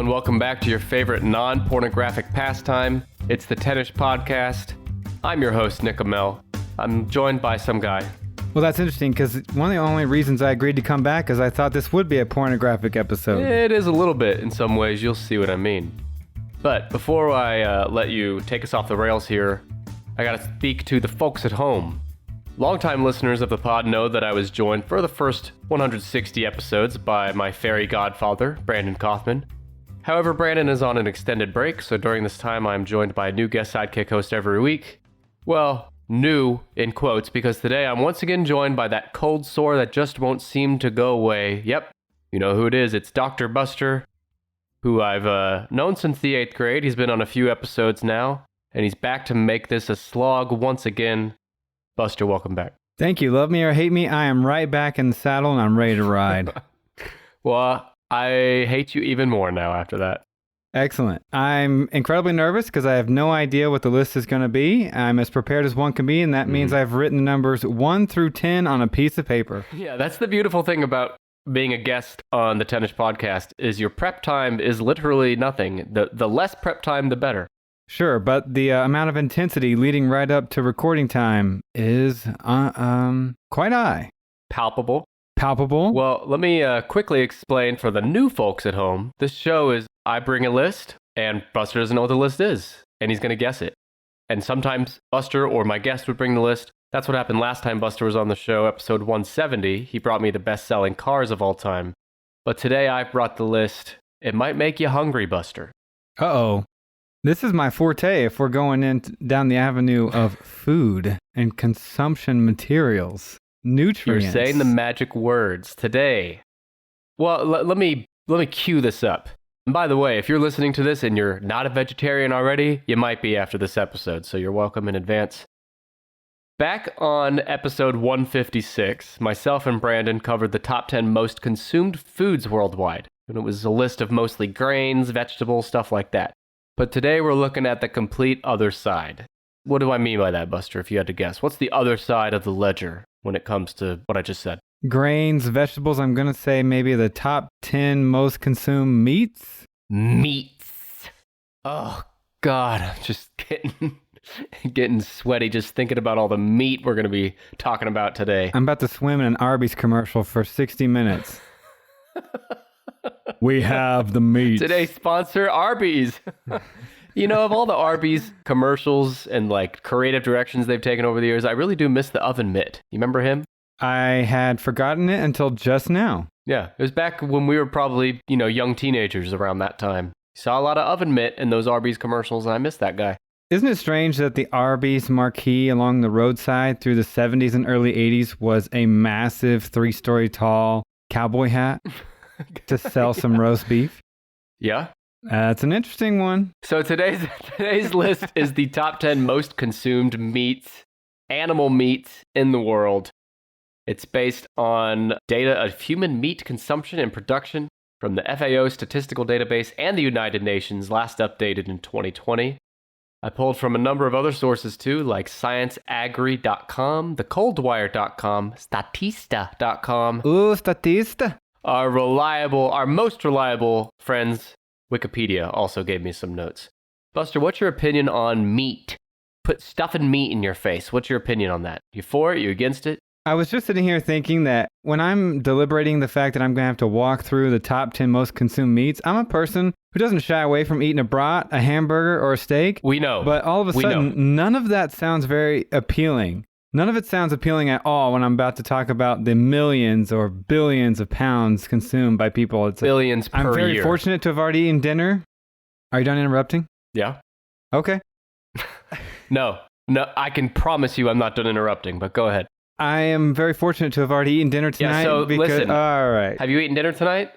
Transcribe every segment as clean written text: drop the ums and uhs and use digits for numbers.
and welcome back to your favorite non-pornographic pastime. It's the Tennis Podcast. I'm your host, Nick Amell. I'm joined by some guy. Well, that's interesting because one of the only reasons I agreed to come back is I thought this would be a pornographic episode. It is a little bit in some ways. You'll see what I mean. But before I let you take us off the rails here, I gotta speak to the folks at home. Longtime listeners of the pod know that I was joined for the first 160 episodes by my fairy godfather, Brandon Kaufman. However, Brandon is on an extended break, so during this time I'm joined by a new guest sidekick host every week. Well, new in quotes, because today I'm once again joined by that cold sore that just won't seem to go away. Yep, you know who it is. It's Dr. Buster, who I've known since the 8th grade. He's been on a few episodes now, and he's back to make this a slog once again. Buster, welcome back. Thank you. Love me or hate me, I am right back in the saddle and I'm ready to ride. Well, I hate you even more now after that. Excellent. I'm incredibly nervous because I have no idea what the list is going to be. I'm as prepared as one can be, and that means I've written the numbers 1 through 10 on a piece of paper. Yeah, that's the beautiful thing about being a guest on the Tennis Podcast is your prep time is literally nothing. The less prep time, the better. Sure, but the amount of intensity leading right up to recording time is quite high. Palpable. Well, let me quickly explain for the new folks at home. This show is I bring a list, and Buster doesn't know what the list is, and he's going to guess it. And sometimes Buster or my guest would bring the list. That's what happened last time Buster was on the show, episode 170. He brought me the best-selling cars of all time. But today I brought the list. It might make you hungry, Buster. Uh-oh. This is my forte if we're going down the avenue of food and consumption materials, nutrients. You're saying the magic words today. Well, let me cue this up. And by the way, if you're listening to this and you're not a vegetarian already, you might be after this episode, so you're welcome in advance. Back on episode 156, myself and Brandon covered the top 10 most consumed foods worldwide. And it was a list of mostly grains, vegetables, stuff like that. But today we're looking at the complete other side. What do I mean by that, Buster, if you had to guess? What's the other side of the ledger when it comes to what I just said? Grains, vegetables, I'm going to say maybe the top 10 most consumed meats. Meats. Oh, God, I'm just getting sweaty just thinking about all the meat we're going to be talking about today. I'm about to swim in an Arby's commercial for 60 minutes. We have the meat. Today's sponsor, Arby's. You know, of all the Arby's commercials and like creative directions they've taken over the years, I really do miss the oven mitt. You remember him? I had forgotten it until just now. Yeah, it was back when we were probably, young teenagers around that time. You saw a lot of oven mitt in those Arby's commercials, and I miss that guy. Isn't it strange that the Arby's marquee along the roadside through the 70s and early 80s was a massive 3-story tall cowboy hat? To sell some roast beef? Yeah. That's an interesting one. So today's list is the top 10 most consumed meats, animal meats in the world. It's based on data of human meat consumption and production from the FAO statistical database and the United Nations, last updated in 2020. I pulled from a number of other sources too, like ScienceAgri.com, thecoldwire.com, Statista.com. Ooh, Statista. Our most reliable friends, Wikipedia, also gave me some notes. Buster, what's your opinion on meat? Put stuffing meat in your face. What's your opinion on that? You for it? You against it? I was just sitting here thinking that when I'm deliberating the fact that I'm going to have to walk through the top 10 most consumed meats, I'm a person who doesn't shy away from eating a brat, a hamburger, or a steak. We know. But all of a sudden, none of that sounds very appealing. None of it sounds appealing at all when I'm about to talk about the millions or billions of pounds consumed by people. It's billions per year. I'm very fortunate to have already eaten dinner. Are you done interrupting? Yeah. Okay. No, I can promise you I'm not done interrupting, but go ahead. I am very fortunate to have already eaten dinner tonight. Yeah, so listen. All right. Have you eaten dinner tonight?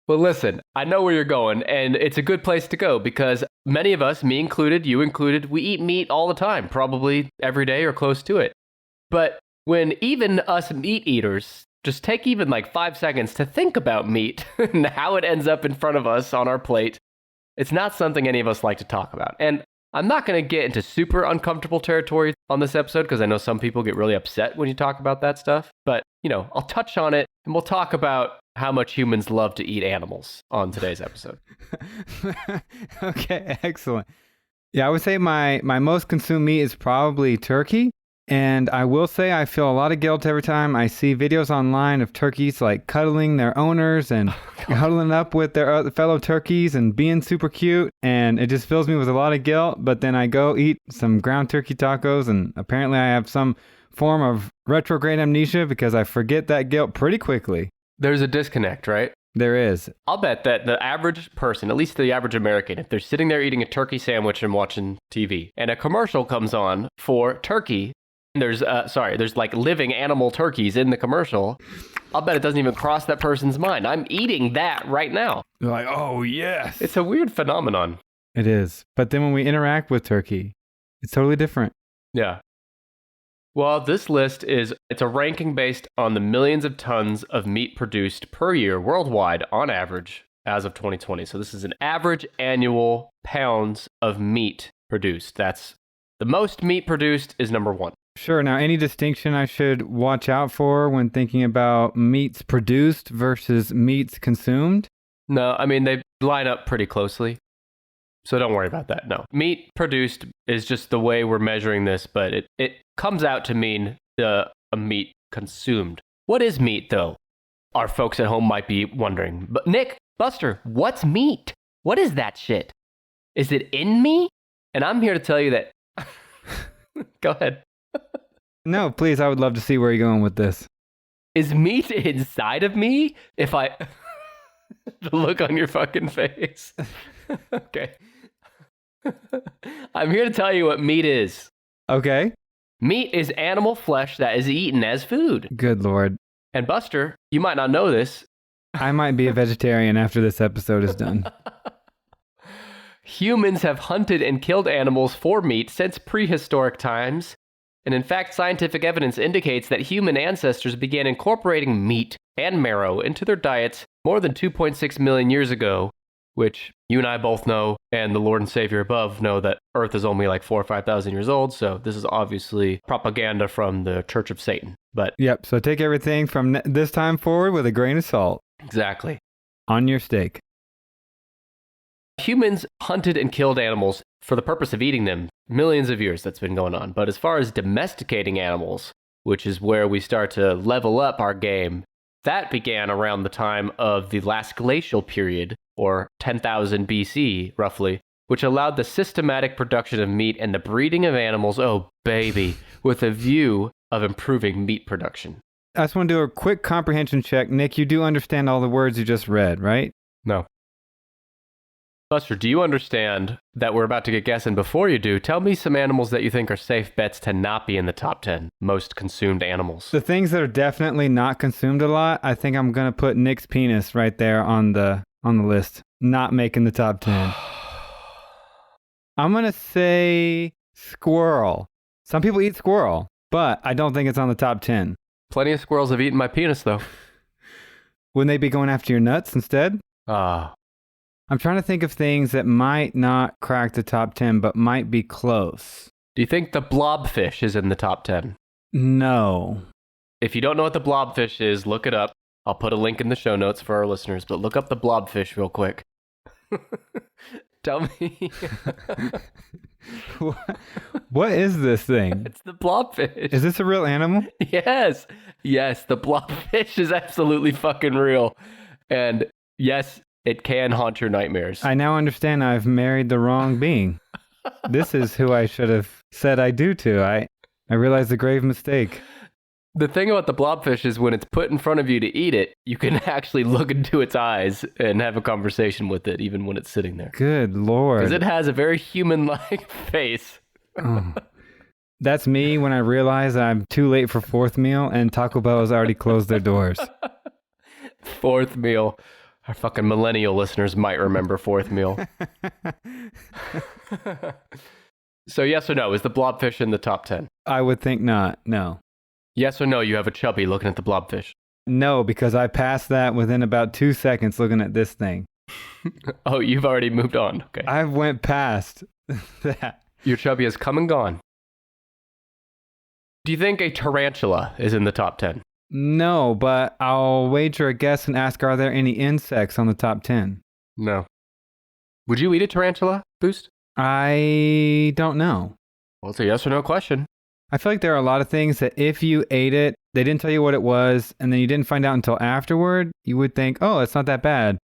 Well, listen, I know where you're going, and it's a good place to go because many of us, me included, you included, we eat meat all the time, probably every day or close to it. But when even us meat eaters just take even like 5 seconds to think about meat and how it ends up in front of us on our plate, it's not something any of us like to talk about. And I'm not going to get into super uncomfortable territory on this episode because I know some people get really upset when you talk about that stuff. But, I'll touch on it and we'll talk about how much humans love to eat animals on today's episode. Okay, excellent. Yeah, I would say my most consumed meat is probably turkey. And I will say I feel a lot of guilt every time I see videos online of turkeys like cuddling their owners and huddling up with their fellow turkeys and being super cute. And it just fills me with a lot of guilt. But then I go eat some ground turkey tacos and apparently I have some form of retrograde amnesia because I forget that guilt pretty quickly. There's a disconnect, right? There is. I'll bet that the average person, at least the average American, if they're sitting there eating a turkey sandwich and watching TV and a commercial comes on for turkey, there's like living animal turkeys in the commercial, I'll bet it doesn't even cross that person's mind. I'm eating that right now. They're like, oh, yes. It's a weird phenomenon. It is. But then when we interact with turkey, it's totally different. Yeah. Well, this list it's a ranking based on the millions of tons of meat produced per year worldwide on average as of 2020. So this is an average annual pounds of meat produced. That's the most meat produced is number one. Sure. Now, any distinction I should watch out for when thinking about meats produced versus meats consumed? No, I mean, they line up pretty closely. So don't worry about that. No. Meat produced is just the way we're measuring this, but it comes out to mean a meat consumed. What is meat, though? Our folks at home might be wondering. But Nick, Buster, what's meat? What is that shit? Is it in me? And I'm here to tell you that... Go ahead. No, please, I would love to see where you're going with this. Is meat inside of me? If I... The look on your fucking face. Okay. I'm here to tell you what meat is. Okay. Meat is animal flesh that is eaten as food. Good Lord. And Buster, you might not know this. I might be a vegetarian after this episode is done. Humans have hunted and killed animals for meat since prehistoric times. And in fact, scientific evidence indicates that human ancestors began incorporating meat and marrow into their diets more than 2.6 million years ago, which you and I both know, and the Lord and Savior above know that Earth is only like 4,000 or 5,000 years old, so this is obviously propaganda from the Church of Satan. But yep, so take everything from this time forward with a grain of salt. Exactly. On your steak. Humans hunted and killed animals for the purpose of eating them. Millions of years that's been going on. But as far as domesticating animals, which is where we start to level up our game, that began around the time of the last glacial period, or 10,000 BC, roughly, which allowed the systematic production of meat and the breeding of animals, oh baby, with a view of improving meat production. I just want to do a quick comprehension check. Nick, you do understand all the words you just read, right? No. Buster, do you understand that we're about to get guessing? Before you do, tell me some animals that you think are safe bets to not be in the top 10 most consumed animals. The things that are definitely not consumed a lot, I think I'm going to put Nick's penis right there on the list. Not making the top 10. I'm going to say squirrel. Some people eat squirrel, but I don't think it's on the top 10. Plenty of squirrels have eaten my penis, though. Wouldn't they be going after your nuts instead? I'm trying to think of things that might not crack the top 10, but might be close. Do you think the blob fish is in the top 10? No. If you don't know what the blob fish is, look it up. I'll put a link in the show notes for our listeners, but look up the blob fish real quick. Tell me. What is this thing? It's the blobfish. Is this a real animal? Yes. Yes, the blobfish is absolutely fucking real. And yes, it can haunt your nightmares. I now understand I've married the wrong being. This is who I should have said I do to. I realized the grave mistake. The thing about the blobfish is when it's put in front of you to eat it, you can actually look into its eyes and have a conversation with it, even when it's sitting there. Good Lord. Because it has a very human-like face. Oh. That's me when I realize I'm too late for fourth meal and Taco Bell has already closed their doors. Fourth meal. Our fucking millennial listeners might remember fourth meal. So yes or no, is the blobfish in the top 10? I would think not, no. Yes or no, you have a chubby looking at the blobfish? No, because I passed that within about 2 seconds looking at this thing. Oh, you've already moved on. Okay. I went past that. Your chubby has come and gone. Do you think a tarantula is in the top 10? No, but I'll wager a guess and ask, are there any insects on the top 10? No. Would you eat a tarantula, Boost? I don't know. Well, it's a yes or no question. I feel like there are a lot of things that if you ate it, they didn't tell you what it was, and then you didn't find out until afterward, you would think, oh, it's not that bad.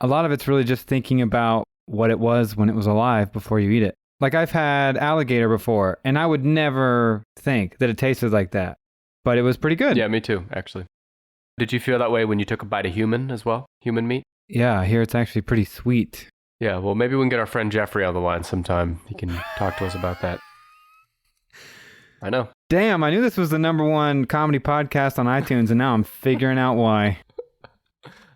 A lot of it's really just thinking about what it was when it was alive before you eat it. Like I've had alligator before, and I would never think that it tasted like that. But it was pretty good. Yeah, me too, actually. Did you feel that way when you took a bite of human as well? Human meat? Yeah, I hear it's actually pretty sweet. Yeah, well, maybe we can get our friend Jeffrey on the line sometime. He can talk to us about that. I know. Damn, I knew this was the #1 comedy podcast on iTunes, and now I'm figuring out why.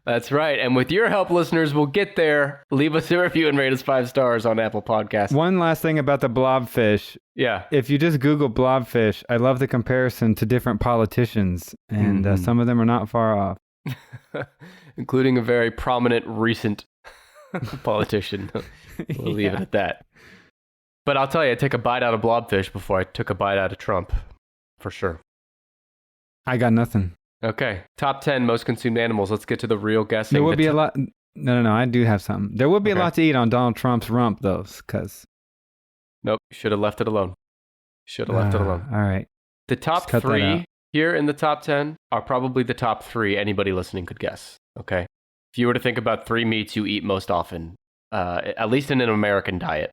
That's right. And with your help, listeners, we'll get there. Leave us a review and rate us 5 stars on Apple Podcasts. One last thing about the blobfish. Yeah. If you just Google blobfish, I love the comparison to different politicians, and some of them are not far off. Including a very prominent recent politician. We'll leave it at that. But I'll tell you, I'd take a bite out of blobfish before I took a bite out of Trump. For sure. I got nothing. Okay. Top 10 most consumed animals. Let's get to the real guessing. There would be a lot. No. I do have something. There would be a lot to eat on Donald Trump's rump, though, because. Nope. Should have left it alone. Should have left it alone. All right. The top 3 here in the top 10 are probably the top 3 anybody listening could guess. Okay. If you were to think about 3 meats you eat most often, at least in an American diet.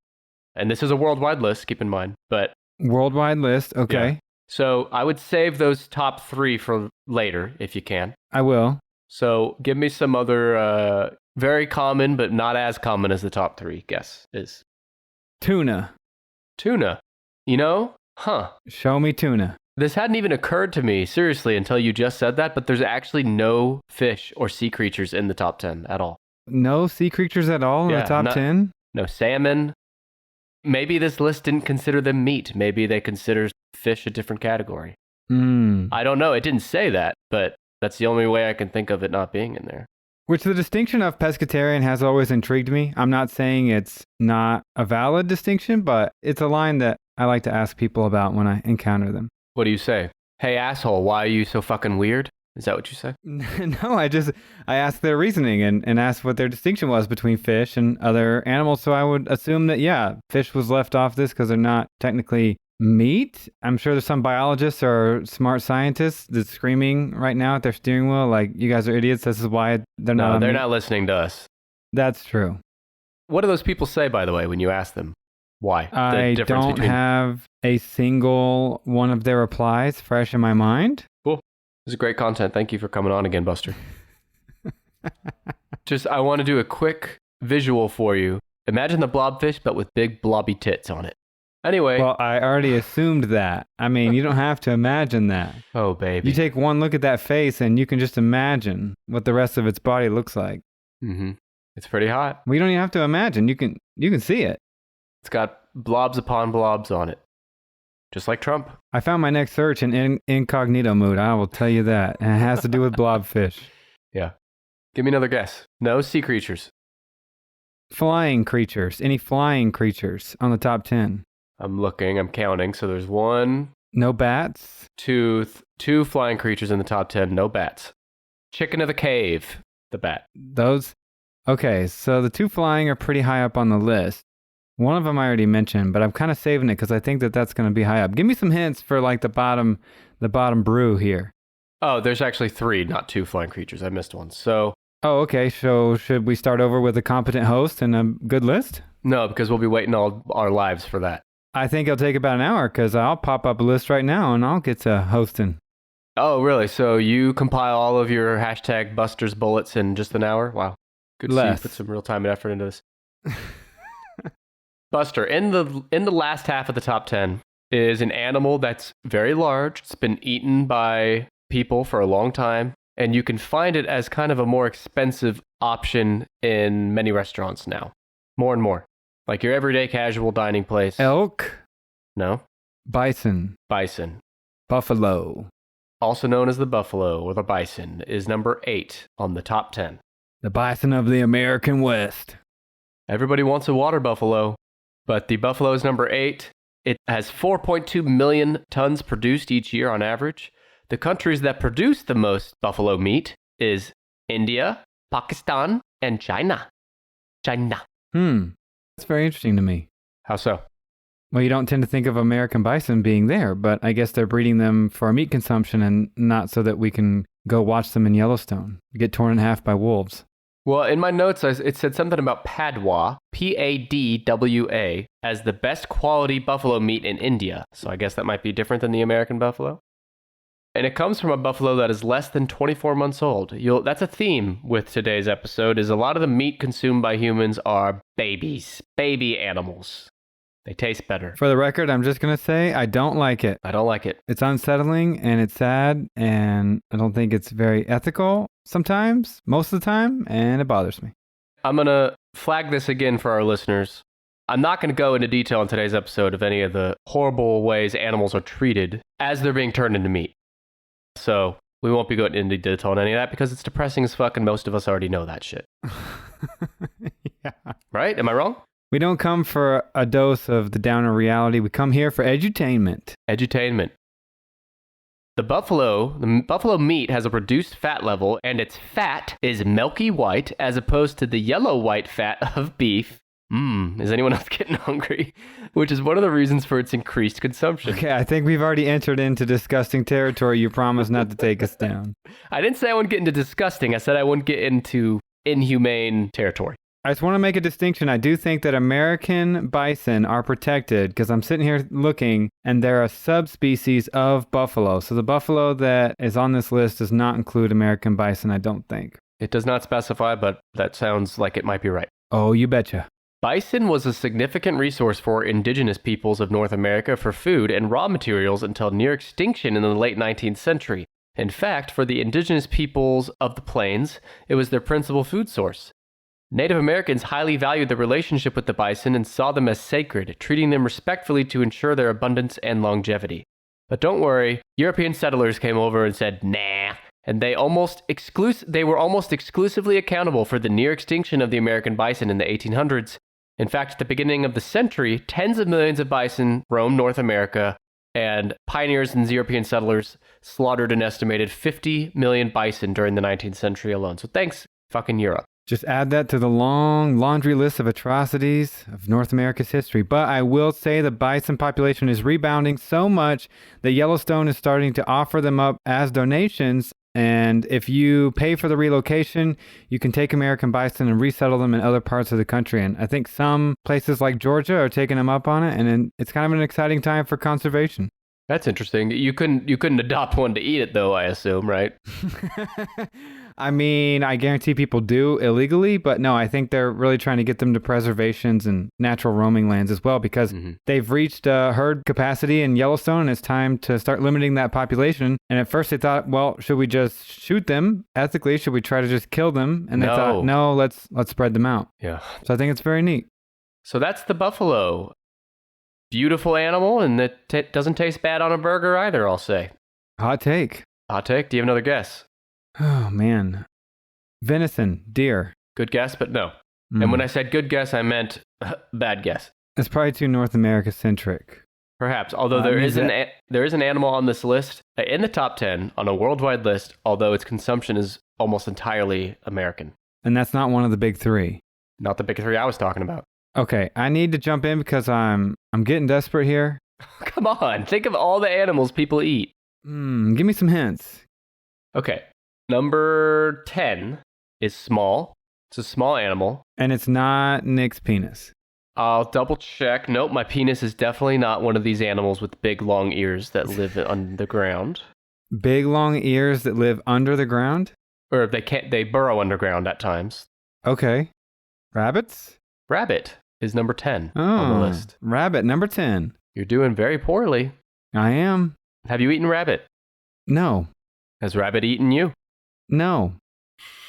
And this is a worldwide list, keep in mind. But worldwide list. Okay. Yeah. So I would save those top 3 for later, if you can. I will. So give me some other very common, but not as common as the top 3 guess is. Tuna. Tuna. You know? Huh. Show me tuna. This hadn't even occurred to me, seriously, until you just said that, but there's actually no fish or sea creatures in the top 10 at all. No sea creatures at all in the top 10? No salmon. Maybe this list didn't consider them meat. Maybe they consider fish a different category. I don't know. It didn't say that, but that's the only way I can think of it not being in there. Which the distinction of pescatarian has always intrigued me. I'm not saying it's not a valid distinction, but it's a line that I like to ask people about when I encounter them. What do you say? Hey, asshole, why are you so fucking weird? Is that what you say? No, I asked their reasoning and asked what their distinction was between fish and other animals. So I would assume that, yeah, fish was left off this because they're not technically meat. I'm sure there's some biologists or smart scientists that's screaming right now at their steering wheel like, you guys are idiots. This is why they're not. No, they're not listening to us. That's true. What do those people say, by the way, when you ask them? Why? I don't have a single one of their replies fresh in my mind. Cool. This is great content. Thank you for coming on again, Buster. I want to do a quick visual for you. Imagine the blobfish, but with big blobby tits on it. Anyway. Well, I already assumed that. I mean, you don't have to imagine that. Oh, baby. You take one look at that face and you can just imagine what the rest of its body looks like. Mm-hmm. It's pretty hot. Well, you don't even have to imagine. You can see it. It's got blobs upon blobs on it. Just like Trump. I found my next search in incognito mode. I will tell you that. And it has to do with blobfish. Yeah. Give me another guess. No sea creatures. Flying creatures. Any flying creatures on the top 10? I'm looking. I'm counting. So there's 1. No bats? 2 flying creatures in the top 10. No bats. Chicken of the cave. The bat. Those? Okay, so the 2 flying are pretty high up on the list. One of them I already mentioned, but I'm kind of saving it because I think that that's going to be high up. Give me some hints for like the bottom brew here. Oh, there's actually 3, not 2 flying creatures. I missed one. So. Oh, okay. So should we start over with a competent host and a good list? No, because we'll be waiting all our lives for that. I think it'll take about an hour because I'll pop up a list right now and I'll get to hosting. Oh, really? So you compile all of your hashtag Buster's bullets in just an hour? Wow. Good to see you put some real time and effort into this. Buster, in the last half of the top 10 is an animal that's very large. It's been eaten by people for a long time, and you can find it as kind of a more expensive option in many restaurants now. More and more. Like your everyday casual dining place. Elk? No. Bison. Bison. Buffalo. Also known as the buffalo or the bison, is number 8 on the top 10. The bison of the American West. Everybody wants a water buffalo. But the buffalo is number 8. It has 4.2 million tons produced each year on average. The countries that produce the most buffalo meat is India, Pakistan, and China. China. That's very interesting to me. How so? Well, you don't tend to think of American bison being there, but I guess they're breeding them for meat consumption and not so that we can go watch them in Yellowstone, get torn in half by wolves. Well, in my notes, it said something about Padwa, Padwa, as the best quality buffalo meat in India. So I guess that might be different than the American buffalo. And it comes from a buffalo that is less than 24 months old. That's a theme with today's episode, is a lot of the meat consumed by humans are babies, baby animals. They taste better. For the record, I'm just going to say I don't like it. I don't like it. It's unsettling and it's sad, and I don't think it's very ethical sometimes, most of the time, and it bothers me. I'm going to flag this again for our listeners. I'm not going to go into detail in today's episode of any of the horrible ways animals are treated as they're being turned into meat. So we won't be going into detail on any of that because it's depressing as fuck and most of us already know that shit. Yeah. Right? Am I wrong? We don't come for a dose of the downer reality. We come here for edutainment. Edutainment. The buffalo meat has a reduced fat level, and its fat is milky white as opposed to the yellow-white fat of beef. Is anyone else getting hungry? Which is one of the reasons for its increased consumption. Okay, I think we've already entered into disgusting territory. You promised not to take us down. I didn't say I wouldn't get into disgusting. I said I wouldn't get into inhumane territory. I just want to make a distinction. I do think that American bison are protected because I'm sitting here looking and they're a subspecies of buffalo. So the buffalo that is on this list does not include American bison, I don't think. It does not specify, but that sounds like it might be right. Oh, you betcha. Bison was a significant resource for indigenous peoples of North America for food and raw materials until near extinction in the late 19th century. In fact, for the indigenous peoples of the plains, it was their principal food source. Native Americans highly valued the relationship with the bison and saw them as sacred, treating them respectfully to ensure their abundance and longevity. But don't worry, European settlers came over and said, nah, and they were almost exclusively accountable for the near extinction of the American bison in the 1800s. In fact, at the beginning of the century, tens of millions of bison roamed North America, and pioneers and European settlers slaughtered an estimated 50 million bison during the 19th century alone. So thanks, fucking Europe. Just add that to the long laundry list of atrocities of North America's history. But I will say the bison population is rebounding so much that Yellowstone is starting to offer them up as donations. And if you pay for the relocation, you can take American bison and resettle them in other parts of the country. And I think some places like Georgia are taking them up on it. And it's kind of an exciting time for conservation. That's interesting. You couldn't adopt one to eat it, though, I assume, right? I mean, I guarantee people do illegally, but no, I think they're really trying to get them to preservations and natural roaming lands as well because they've reached herd capacity in Yellowstone and it's time to start limiting that population. And at first they thought, well, should we just shoot them? Ethically, should we try to just kill them? And they thought, no, let's spread them out. Yeah. So I think it's very neat. So that's the buffalo. Beautiful animal, and it doesn't taste bad on a burger either, I'll say. Hot take. Hot take? Do you have another guess? Oh, man. Venison, deer. Good guess, but no. And when I said good guess, I meant bad guess. It's probably too North America-centric. Perhaps, although there is an animal on this list, in the top 10, on a worldwide list, although its consumption is almost entirely American. And that's not one of the big three. Not the big three I was talking about. Okay, I need to jump in because I'm getting desperate here. Come on, think of all the animals people eat. Give me some hints. Okay, number 10 is small. It's a small animal. And it's not Nick's penis. I'll double check. Nope, my penis is definitely not one of these animals with big long ears that live underground. Big long ears that live under the ground? Or they burrow underground at times. Okay. Rabbits? Rabbit is number 10 on the list. Rabbit, number 10. You're doing very poorly. I am. Have you eaten rabbit? No. Has rabbit eaten you? No.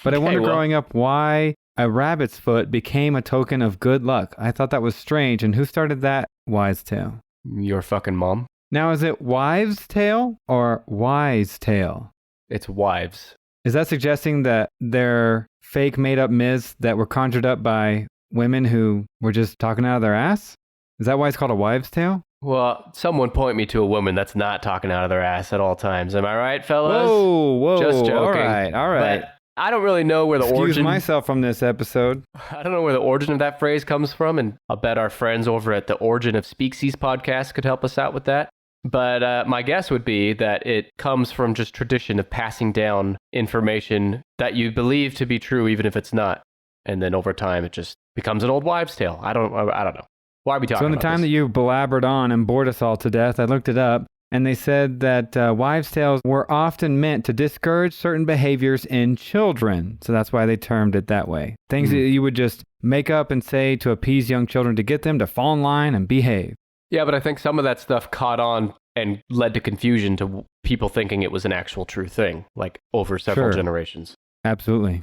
But I wonder growing up why a rabbit's foot became a token of good luck. I thought that was strange. And who started that wise tale? Your fucking mom. Now, is it wives' tale or wise tale? It's wives. Is that suggesting that they're fake made-up myths that were conjured up by women who were just talking out of their ass? Is that why it's called a wives' tale? Well, someone point me to a woman that's not talking out of their ass at all times. Am I right, fellas? Whoa, Just joking. all right. But I don't really know where the Excuse origin. myself from this episode. I don't know where the origin of that phrase comes from, and I'll bet our friends over at the Origin of Speaksies podcast could help us out with that. But my guess would be that it comes from just tradition of passing down information that you believe to be true, even if it's not. And then over time, it just becomes an old wives' tale. I don't know. Why are we talking about this? So in the time that you blabbered on and bored us all to death, I looked it up, and they said that wives' tales were often meant to discourage certain behaviors in children. So that's why they termed it that way. Things that you would just make up and say to appease young children to get them to fall in line and behave. Yeah, but I think some of that stuff caught on and led to confusion to people thinking it was an actual true thing, like over several generations. Absolutely.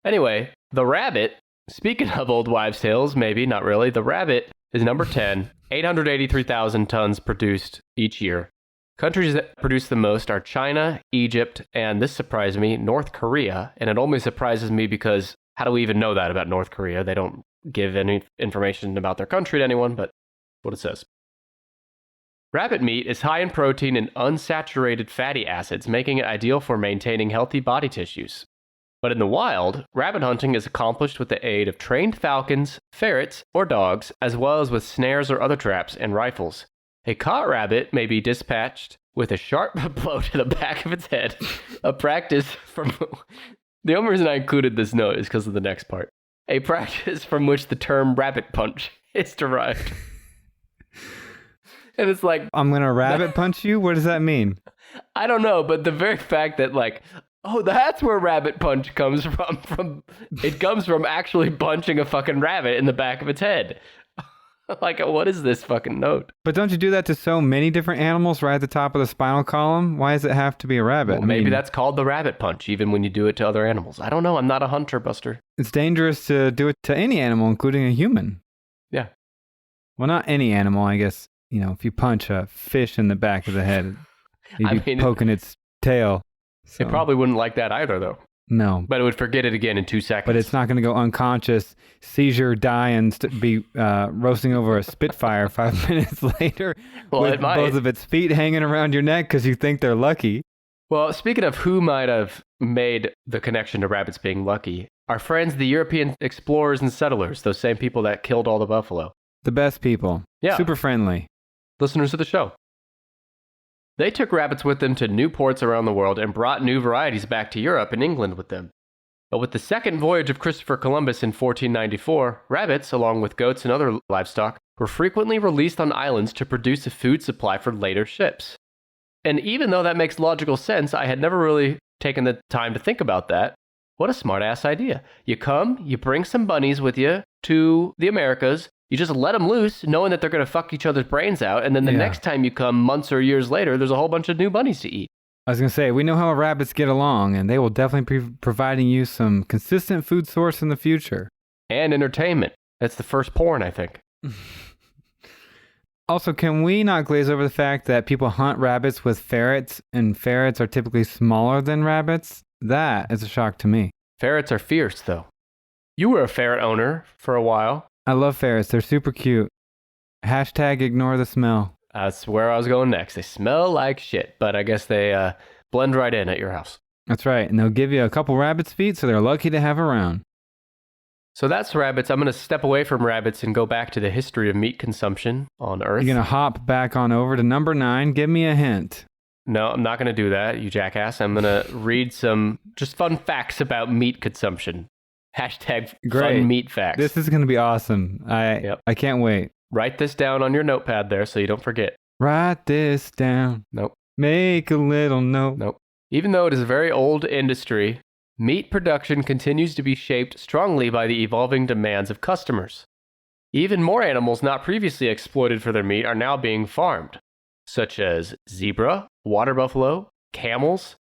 Anyway, the rabbit, speaking of old wives' tales, maybe, not really, the rabbit is number 10, 883,000 tons produced each year. Countries that produce the most are China, Egypt, and this surprised me, North Korea. And it only surprises me because how do we even know that about North Korea? They don't give any information about their country to anyone, but what it says. Rabbit meat is high in protein and unsaturated fatty acids, making it ideal for maintaining healthy body tissues. But in the wild, rabbit hunting is accomplished with the aid of trained falcons, ferrets, or dogs, as well as with snares or other traps and rifles. A caught rabbit may be dispatched with a sharp blow to the back of its head, a practice from... The only reason I included this note is because of the next part. A practice from which the term rabbit punch is derived. And it's like... I'm going to rabbit punch you? What does that mean? I don't know, but the very fact that like... Oh, that's where rabbit punch comes from. It comes from actually punching a fucking rabbit in the back of its head. Like, what is this fucking note? But don't you do that to so many different animals right at the top of the spinal column? Why does it have to be a rabbit? Well, maybe that's called the rabbit punch, even when you do it to other animals. I don't know. I'm not a hunter, Buster. It's dangerous to do it to any animal, including a human. Yeah. Well, not any animal, I guess. You know, if you punch a fish in the back of the head, you'd be poking its tail. So. It probably wouldn't like that either, though. No. But it would forget it again in 2 seconds. But it's not going to go unconscious, seizure, die, and be roasting over a Spitfire 5 minutes later with both of its feet hanging around your neck because you think they're lucky. Well, speaking of who might have made the connection to rabbits being lucky, our friends, the European explorers and settlers, those same people that killed all the buffalo. The best people. Yeah. Super friendly. Listeners of the show. They took rabbits with them to new ports around the world and brought new varieties back to Europe and England with them. But with the second voyage of Christopher Columbus in 1494, rabbits, along with goats and other livestock, were frequently released on islands to produce a food supply for later ships. And even though that makes logical sense, I had never really taken the time to think about that. What a smart-ass idea. You come, you bring some bunnies with you to the Americas, you just let them loose, knowing that they're going to fuck each other's brains out, and then the next time you come, months or years later, there's a whole bunch of new bunnies to eat. I was going to say, we know how rabbits get along, and they will definitely be providing you some consistent food source in the future. And entertainment. That's the first porn, I think. Also, can we not glaze over the fact that people hunt rabbits with ferrets, and ferrets are typically smaller than rabbits? That is a shock to me. Ferrets are fierce, though. You were a ferret owner for a while. I love ferrets. They're super cute. Hashtag ignore the smell. That's where I was going next. They smell like shit, but I guess they blend right in at your house. That's right. And they'll give you a couple rabbit's feet, so they're lucky to have around. So that's rabbits. I'm going to step away from rabbits and go back to the history of meat consumption on Earth. You're going to hop back on over to number 9. Give me a hint. No, I'm not going to do that, you jackass. I'm going to read some just fun facts about meat consumption. Hashtag fun meat facts. This is going to be awesome. I can't wait. Write this down on your notepad there so you don't forget. Write this down. Nope. Make a little note. Nope. Even though it is a very old industry, meat production continues to be shaped strongly by the evolving demands of customers. Even more animals not previously exploited for their meat are now being farmed, such as zebra, water buffalo, camels,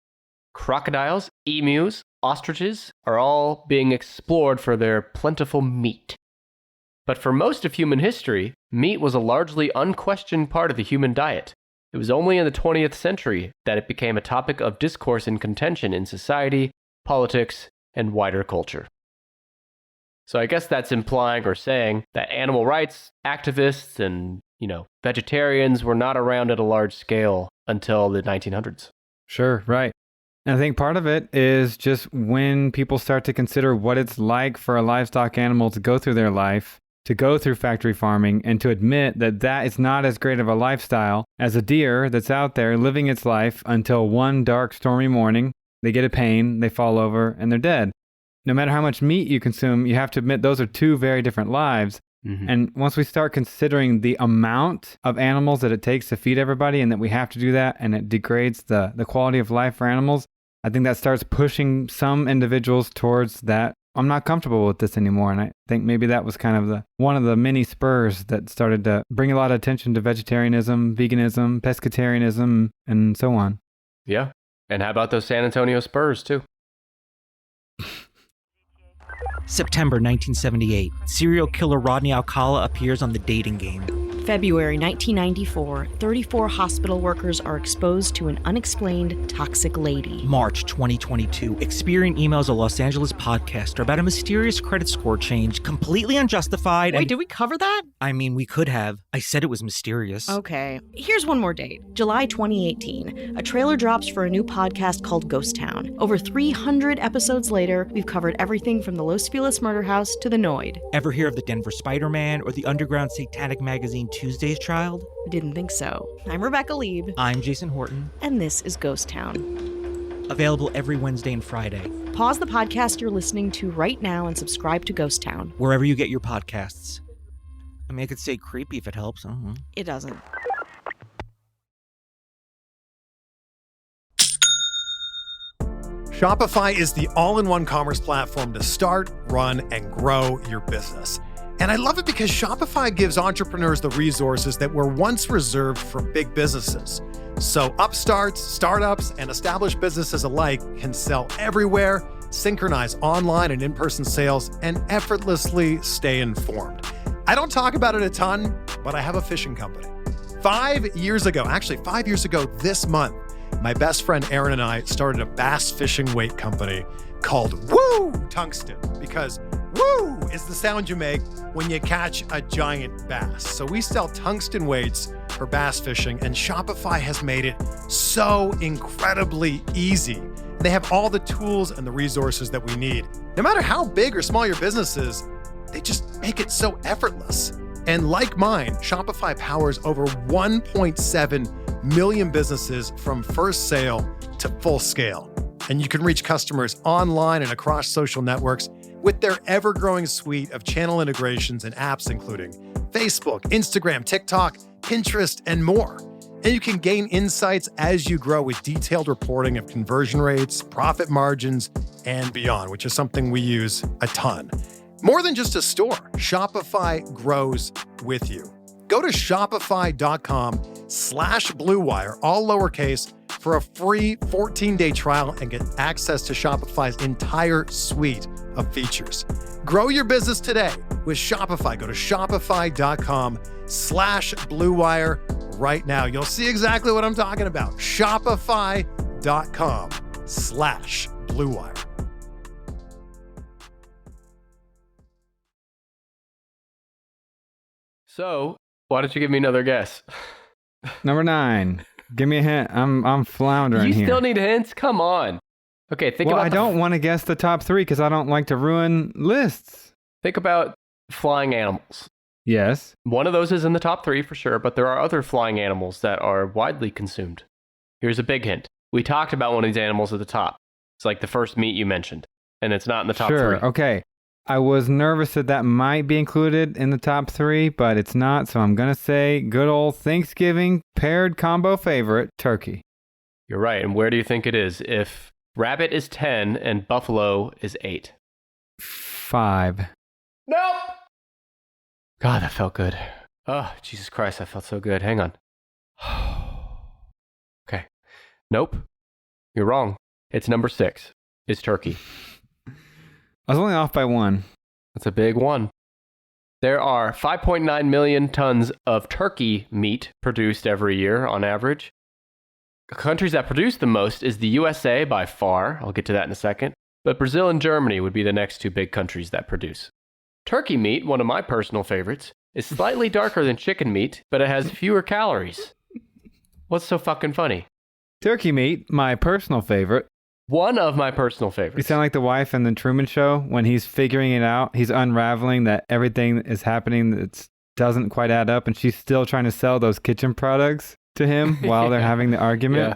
crocodiles, emus, ostriches are all being explored for their plentiful meat. But for most of human history, meat was a largely unquestioned part of the human diet. It was only in the 20th century that it became a topic of discourse and contention in society, politics, and wider culture. So I guess that's implying or saying that animal rights activists and vegetarians were not around at a large scale until the 1900s. Sure, right. And I think part of it is just when people start to consider what it's like for a livestock animal to go through their life, to go through factory farming, and to admit that that is not as great of a lifestyle as a deer that's out there living its life until one dark, stormy morning, they get a pain, they fall over, and they're dead. No matter how much meat you consume, you have to admit those are two very different lives. Mm-hmm. And once we start considering the amount of animals that it takes to feed everybody and that we have to do that and it degrades the quality of life for animals, I think that starts pushing some individuals towards that. I'm not comfortable with this anymore. And I think maybe that was kind of one of the many spurs that started to bring a lot of attention to vegetarianism, veganism, pescatarianism, and so on. Yeah. And how about those San Antonio Spurs, too? September 1978. Serial killer Rodney Alcala appears on The Dating Game. February 1994, 34 hospital workers are exposed to an unexplained toxic lady. March 2022, Experian emails a Los Angeles podcaster about a mysterious credit score change, completely unjustified. Wait, did we cover that? I mean, we could have. I said it was mysterious. Okay. Here's one more date. July 2018. A trailer drops for a new podcast called Ghost Town. Over 300 episodes later, we've covered everything from the Los Feliz murder house to the Noid. Ever hear of the Denver Spider-Man or the underground satanic magazine Tuesday's Child? Didn't think so. I'm Rebecca Lieb. I'm Jason Horton. And this is Ghost Town. Available every Wednesday and Friday. Pause the podcast you're listening to right now and subscribe to Ghost Town. Wherever you get your podcasts. I mean, I could say creepy if it helps. It doesn't. Shopify is the all-in-one commerce platform to start, run, and grow your business. And I love it because Shopify gives entrepreneurs the resources that were once reserved for big businesses. So upstarts, startups, and established businesses alike can sell everywhere, synchronize online and in-person sales, and effortlessly stay informed. I don't talk about it a ton, but I have a fishing company. 5 years ago this month, my best friend Aaron and I started a bass fishing weight company called Woo Tungsten, because woo is the sound you make when you catch a giant bass. So we sell tungsten weights for bass fishing, and Shopify has made it so incredibly easy. They have all the tools and the resources that we need. No matter how big or small your business is, they just make it so effortless. And like mine, Shopify powers over 1.7 million businesses from first sale to full scale. And you can reach customers online and across social networks with their ever-growing suite of channel integrations and apps, including Facebook, Instagram, TikTok, Pinterest, and more. And you can gain insights as you grow with detailed reporting of conversion rates, profit margins, and beyond, which is something we use a ton. More than just a store, Shopify grows with you. Go to shopify.com/BlueWire, all lowercase, for a free 14-day trial and get access to Shopify's entire suite of features. Grow your business today with Shopify. Go to shopify.com/BlueWire right now. You'll see exactly what I'm talking about. Shopify.com/BlueWire. So, why don't you give me another guess? Number 9. Give me a hint. I'm floundering here. You still need hints? Come on. Okay, I don't want to guess the top 3 because I don't like to ruin lists. Think about flying animals. Yes. One of those is in the top 3 for sure, but there are other flying animals that are widely consumed. Here's a big hint. We talked about one of these animals at the top. It's like the first meat you mentioned, and it's not in the top 3. Sure, okay. I was nervous that might be included in the top 3, but it's not, so I'm going to say good old Thanksgiving paired combo favorite, turkey. You're right, and where do you think it is? If rabbit is 10 and buffalo is 8. 5. Nope! God, that felt good. Oh, Jesus Christ, that felt so good. Hang on. Okay. Nope. You're wrong. It's number 6. It's turkey. I was only off by 1. That's a big one. There are 5.9 million tons of turkey meat produced every year on average. The countries that produce the most is the USA by far. I'll get to that in a second. But Brazil and Germany would be the next 2 big countries that produce. Turkey meat, one of my personal favorites, is slightly darker than chicken meat, but it has fewer calories. What's so fucking funny? Turkey meat, my personal favorite. One of my personal favorites. You sound like the wife in the Truman Show when he's figuring it out. He's unraveling that everything is happening that doesn't quite add up, and she's still trying to sell those kitchen products to him while they're having the argument. Yeah.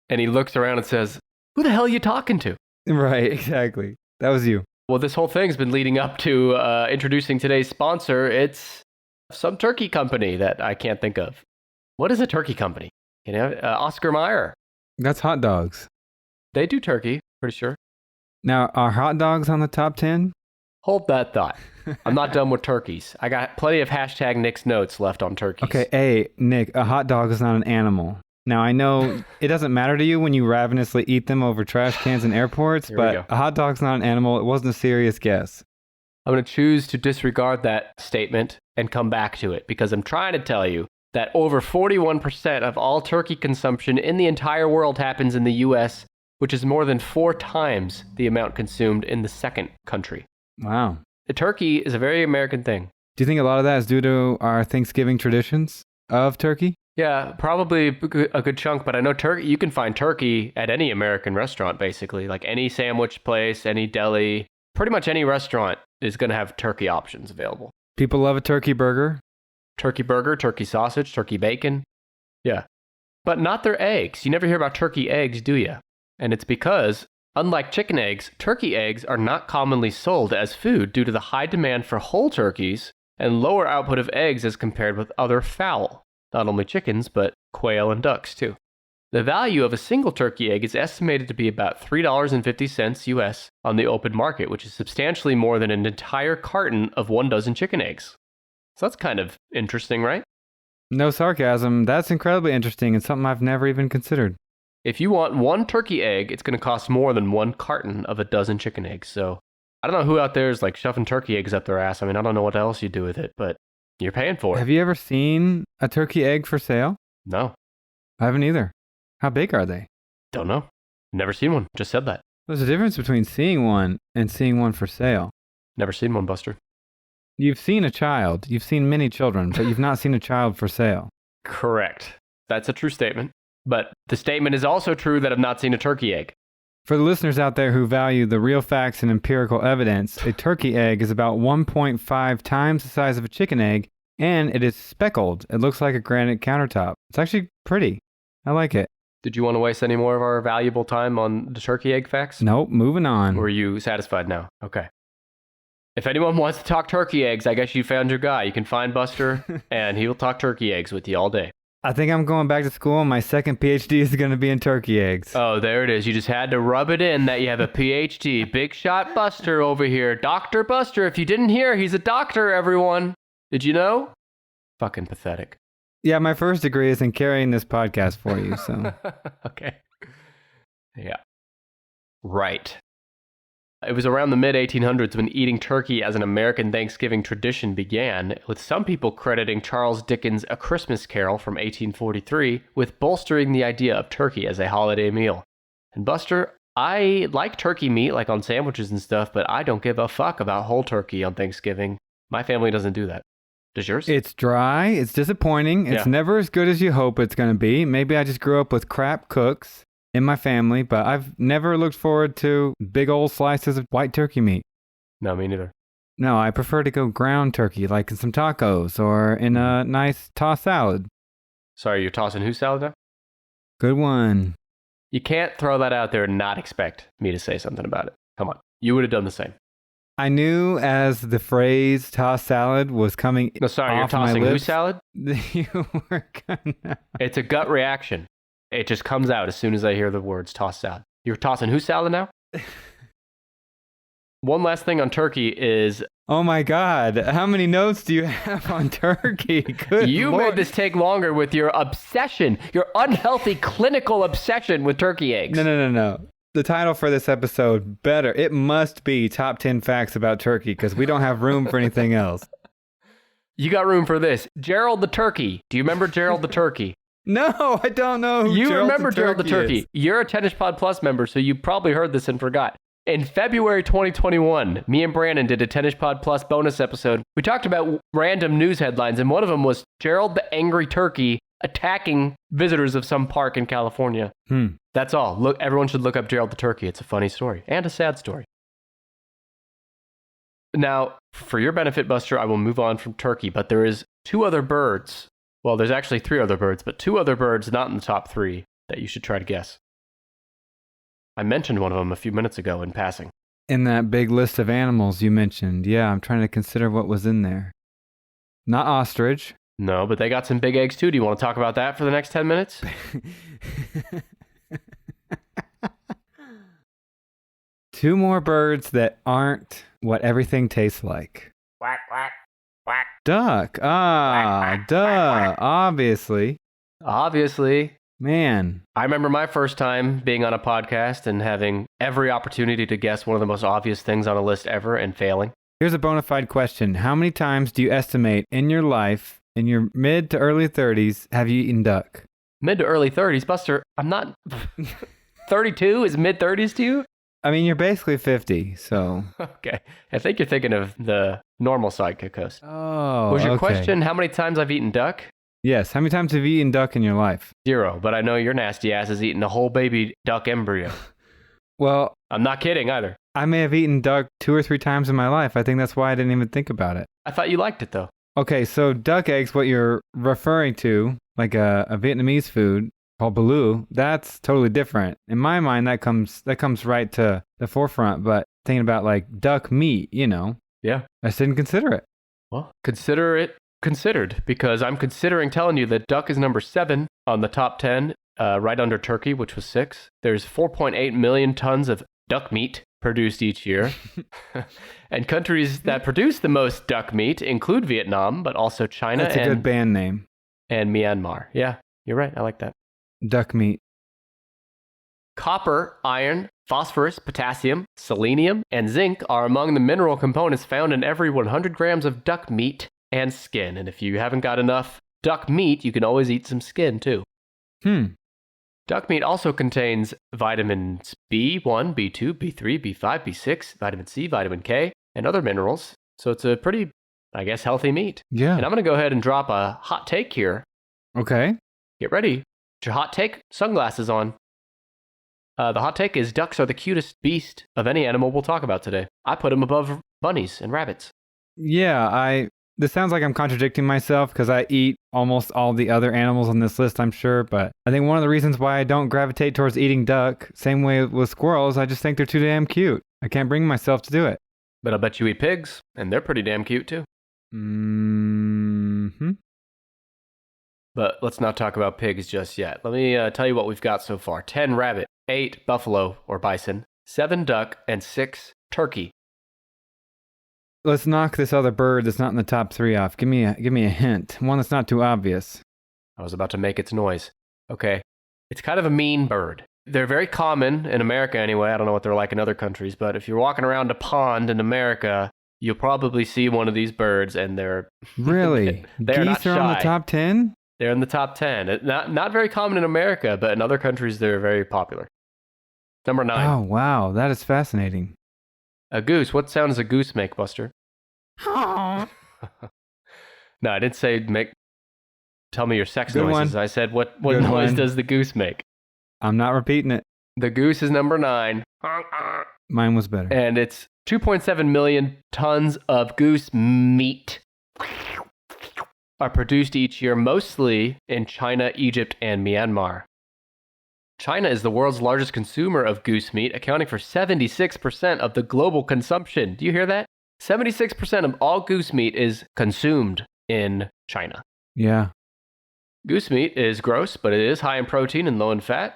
And he looks around and says, "Who the hell are you talking to?" Right, exactly. That was you. Well, this whole thing's been leading up to introducing today's sponsor. It's some turkey company that I can't think of. What is a turkey company? You know, Oscar Mayer. That's hot dogs. They do turkey, pretty sure. Now, are hot dogs on the top 10? Hold that thought. I'm not done with turkeys. I got plenty of hashtag Nick's notes left on turkeys. Okay, hey, Nick, a hot dog is not an animal. Now, I know it doesn't matter to you when you ravenously eat them over trash cans in airports, but a hot dog's not an animal. It wasn't a serious guess. I'm going to choose to disregard that statement and come back to it because I'm trying to tell you that over 41% of all turkey consumption in the entire world happens in the U.S., which is more than 4 times the amount consumed in the second country. Wow. The turkey is a very American thing. Do you think a lot of that is due to our Thanksgiving traditions of turkey? Yeah, probably a good chunk, but I know turkey. You can find turkey at any American restaurant, basically. Like any sandwich place, any deli, pretty much any restaurant is going to have turkey options available. People love a turkey burger. Turkey burger, turkey sausage, turkey bacon. Yeah. But not their eggs. You never hear about turkey eggs, do you? And it's because, unlike chicken eggs, turkey eggs are not commonly sold as food due to the high demand for whole turkeys and lower output of eggs as compared with other fowl. Not only chickens, but quail and ducks too. The value of a single turkey egg is estimated to be about $3.50 US on the open market, which is substantially more than an entire carton of 1 dozen chicken eggs. So that's kind of interesting, right? No sarcasm. That's incredibly interesting and something I've never even considered. If you want 1 turkey egg, it's going to cost more than 1 carton of a dozen chicken eggs. So I don't know who out there is like shoving turkey eggs up their ass. I mean, I don't know what else you do with it, but you're paying for it. Have you ever seen a turkey egg for sale? No. I haven't either. How big are they? Don't know. Never seen one. Just said that. There's a difference between seeing one and seeing one for sale. Never seen one, Buster. You've seen a child. You've seen many children, but you've not seen a child for sale. Correct. That's a true statement. But the statement is also true that I've not seen a turkey egg. For the listeners out there who value the real facts and empirical evidence, a turkey egg is about 1.5 times the size of a chicken egg, and it is speckled. It looks like a granite countertop. It's actually pretty. I like it. Did you want to waste any more of our valuable time on the turkey egg facts? Nope, moving on. Or are you satisfied now? Okay. If anyone wants to talk turkey eggs, I guess you found your guy. You can find Buster, and he will talk turkey eggs with you all day. I think I'm going back to school, and my second PhD is going to be in turkey eggs. Oh, there it is. You just had to rub it in that you have a PhD. Big shot Buster over here. Dr. Buster. If you didn't hear, he's a doctor, everyone. Did you know? Fucking pathetic. Yeah, my first degree is in carrying this podcast for you, so. Okay. Yeah. Right. It was around the mid-1800s when eating turkey as an American Thanksgiving tradition began, with some people crediting Charles Dickens' A Christmas Carol from 1843 with bolstering the idea of turkey as a holiday meal. And Buster, I like turkey meat, like on sandwiches and stuff, but I don't give a fuck about whole turkey on Thanksgiving. My family doesn't do that. Does yours? It's dry. It's disappointing. It's never as good as you hope it's going to be. Maybe I just grew up with crap cooks in my family, but I've never looked forward to big old slices of white turkey meat. No, me neither. No, I prefer to go ground turkey, like in some tacos or in a nice tossed salad. Sorry, you're tossing who salad now? Good one. You can't throw that out there and not expect me to say something about it. Come on. You would have done the same. I knew as the phrase tossed salad was coming No, sorry, off you're tossing my who lips, salad? You were gonna... It's a gut reaction. It just comes out as soon as I hear the words tossed salad. You're tossing who salad now? One last thing on turkey is... Oh my God, how many notes do you have on turkey? Good You Lord. made this take longer with your obsession, your unhealthy clinical obsession with turkey eggs. No. The title for this episode, better. It must be Top 10 Facts About Turkey, because we don't have room for anything else. You got room for this. Gerald the turkey. Do you remember Gerald the turkey? No, I don't know who You Gerald remember Gerald the turkey. is. You're a Tennis Pod Plus member, so you probably heard this and forgot. In February 2021, me and Brandon did a Tennis Pod Plus bonus episode. We talked about random news headlines, and one of them was Gerald the Angry Turkey attacking visitors of some park in California. That's all. Look, everyone should look up Gerald the Turkey. It's a funny story and a sad story. Now, for your benefit, Buster, I will move on from turkey, but there is 2 other birds. Well, there's actually 3 other birds, but 2 other birds not in the top 3 that you should try to guess. I mentioned one of them a few minutes ago in passing. In that big list of animals you mentioned, yeah, I'm trying to consider what was in there. Not ostrich. No, but they got some big eggs too. Do you want to talk about that for the next 10 minutes? 2 more birds that aren't what everything tastes like. Quack, quack, quack. Duck. Duh. Obviously. Obviously. Man. I remember my first time being on a podcast and having every opportunity to guess one of the most obvious things on a list ever and failing. Here's a bona fide question. How many times do you estimate in your life, in your mid to early 30s, have you eaten duck? Mid to early 30s? Buster, I'm not... 32 is mid 30s to you? I mean, you're basically 50, so... Okay. I think you're thinking of the normal sidekick host. Oh, Was your okay. question how many times I've eaten duck? Yes. How many times have you eaten duck in your life? 0, but I know your nasty ass has eaten a whole baby duck embryo. Well, I'm not kidding either. I may have eaten duck 2 or 3 times in my life. I think that's why I didn't even think about it. I thought you liked it though. Okay, so duck eggs, what you're referring to, like a Vietnamese food called baloo, that's totally different. In my mind, that comes right to the forefront, but thinking about like duck meat, you know. Yeah. I just didn't consider it. Well, consider it considered, because I'm considering telling you that duck is number 7 on the top 10, right under turkey, which was 6. There's 4.8 million tons of duck meat produced each year. And countries that produce the most duck meat include Vietnam, but also China That's a good band name. and Myanmar. Yeah, you're right. I like that. Duck meat. Copper, iron, phosphorus, potassium, selenium, and zinc are among the mineral components found in every 100 grams of duck meat and skin. And if you haven't got enough duck meat, you can always eat some skin too. Duck meat also contains vitamins B1, B2, B3, B5, B6, vitamin C, vitamin K, and other minerals. So it's a pretty, I guess, healthy meat. Yeah. And I'm going to go ahead and drop a hot take here. Okay. Get ready. Get your hot take sunglasses on. The hot take is ducks are the cutest beast of any animal we'll talk about today. I put them above bunnies and rabbits. Yeah, this sounds like I'm contradicting myself because I eat almost all the other animals on this list, I'm sure. But I think one of the reasons why I don't gravitate towards eating duck, same way with squirrels, I just think they're too damn cute. I can't bring myself to do it. But I bet you eat pigs, and they're pretty damn cute too. But let's not talk about pigs just yet. Let me tell you what we've got so far. 10 rabbit, 8 buffalo or bison, 7 duck, and 6 turkey. Let's knock this other bird that's not in the top 3 off. Give me a hint. One that's not too obvious. I was about to make its noise. Okay. It's kind of a mean bird. They're very common in America anyway. I don't know what they're like in other countries, but if you're walking around a pond in America, you'll probably see one of these birds, and they're... Really? they're not Geese are on the shy. top 10? They're in the top 10. Not very common in America, but in other countries, they're very popular. Number 9. Oh, wow. That is fascinating. A goose. What sound does a goose make, Buster? No, I didn't say tell me your sex Good noises. one. I said what Good noise one. does the goose make? I'm not repeating it. The goose is number 9. Mine was better. And it's 2.7 million tons of goose meat are produced each year, mostly in China, Egypt, and Myanmar. China is the world's largest consumer of goose meat, accounting for 76% of the global consumption. Do you hear that? 76% of all goose meat is consumed in China. Yeah. Goose meat is gross, but it is high in protein and low in fat.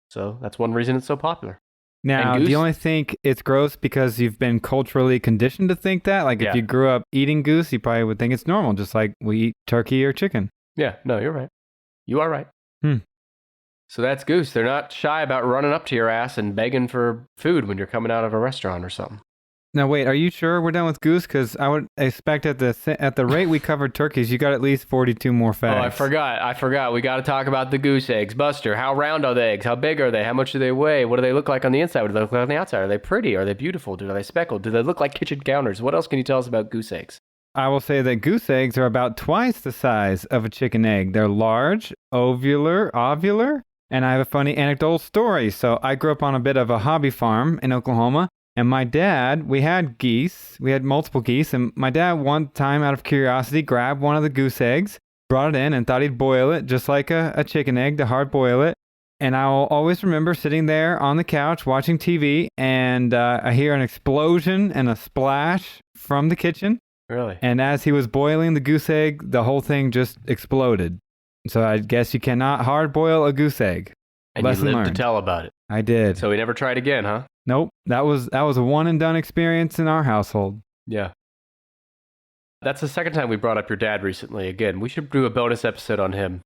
So that's one reason it's so popular. Now, And do goose- you only think it's gross because you've been culturally conditioned to think that? Like, Yeah. if you grew up eating goose, you probably would think it's normal, just like we eat turkey or chicken. Yeah, no, you're right. You are right. Hmm. So that's goose. They're not shy about running up to your ass and begging for food when you're coming out of a restaurant or something. Now, wait, are you sure we're done with goose? Because I would expect at the rate we covered turkeys, you got at least 42 more facts. Oh, I forgot. We got to talk about the goose eggs. Buster, how round are the eggs? How big are they? How much do they weigh? What do they look like on the inside? What do they look like on the outside? Are they pretty? Are they beautiful? Are they speckled? Do they look like kitchen counters? What else can you tell us about goose eggs? I will say that goose eggs are about twice the size of a chicken egg. They're large, ovular, and I have a funny anecdotal story. So I grew up on a bit of a hobby farm in Oklahoma. And my dad, we had geese. We had multiple geese. And my dad, one time out of curiosity, grabbed one of the goose eggs, brought it in, and thought he'd boil it just like a chicken egg, to hard boil it. And I'll always remember sitting there on the couch watching TV, and I hear an explosion and a splash from the kitchen. Really? And as he was boiling the goose egg, the whole thing just exploded. So I guess you cannot hard boil a goose egg. And Lesson you lived learned. to tell about it. I did. So we never tried again, huh? Nope. That was a one and done experience in our household. Yeah. That's the second time we brought up your dad recently. Again, we should do a bonus episode on him.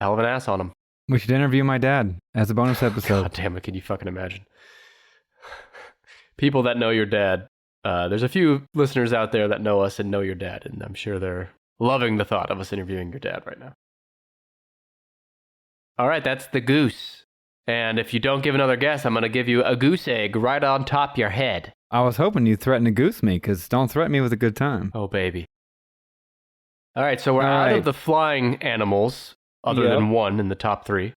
Hell of an ass on him. We should interview my dad as a bonus episode. God damn it, can you fucking imagine? People that know your dad. There's a few listeners out there that know us and know your dad, and I'm sure they're loving the thought of us interviewing your dad right now. All right, that's the goose. And if you don't give another guess, I'm going to give you a goose egg right on top your head. I was hoping you'd threaten to goose me, because don't threaten me with a good time. Oh, baby. All right, so we're out of the flying animals, other than one in the top three.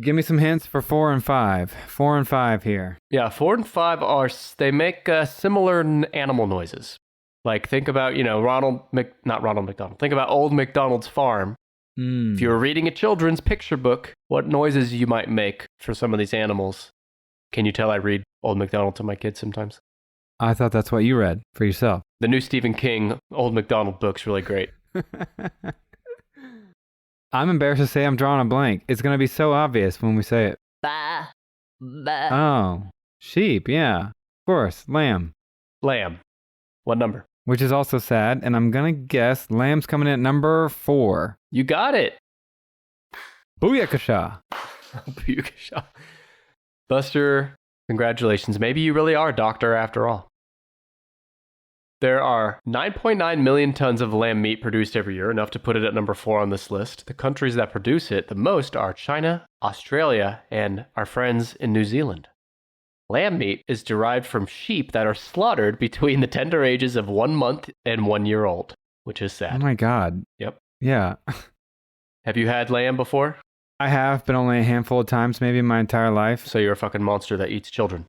Give me some hints for 4 and 5. 4 and 5 here. Yeah, 4 and 5 they make similar animal noises. Like, think about, not Ronald McDonald. Think about Old MacDonald's farm. If you were reading a children's picture book, what noises you might make for some of these animals. Can you tell I read Old MacDonald to my kids sometimes? I thought that's what you read for yourself. The new Stephen King Old MacDonald book's really great. I'm embarrassed to say I'm drawing a blank. It's going to be so obvious when we say it. Bah. Bah. Oh, sheep, yeah. Of course, lamb. Lamb. What number? Which is also sad, and I'm going to guess lamb's coming in at number 4. You got it. Booyakasha. Booyakasha. Buster, congratulations. Maybe you really are a doctor after all. There are 9.9 million tons of lamb meat produced every year, enough to put it at number 4 on this list. The countries that produce it the most are China, Australia, and our friends in New Zealand. Lamb meat is derived from sheep that are slaughtered between the tender ages of 1 month and 1 year old, which is sad. Oh my God. Yep. Yeah. Have you had lamb before? I have, but only a handful of times, maybe in my entire life. So you're a fucking monster that eats children.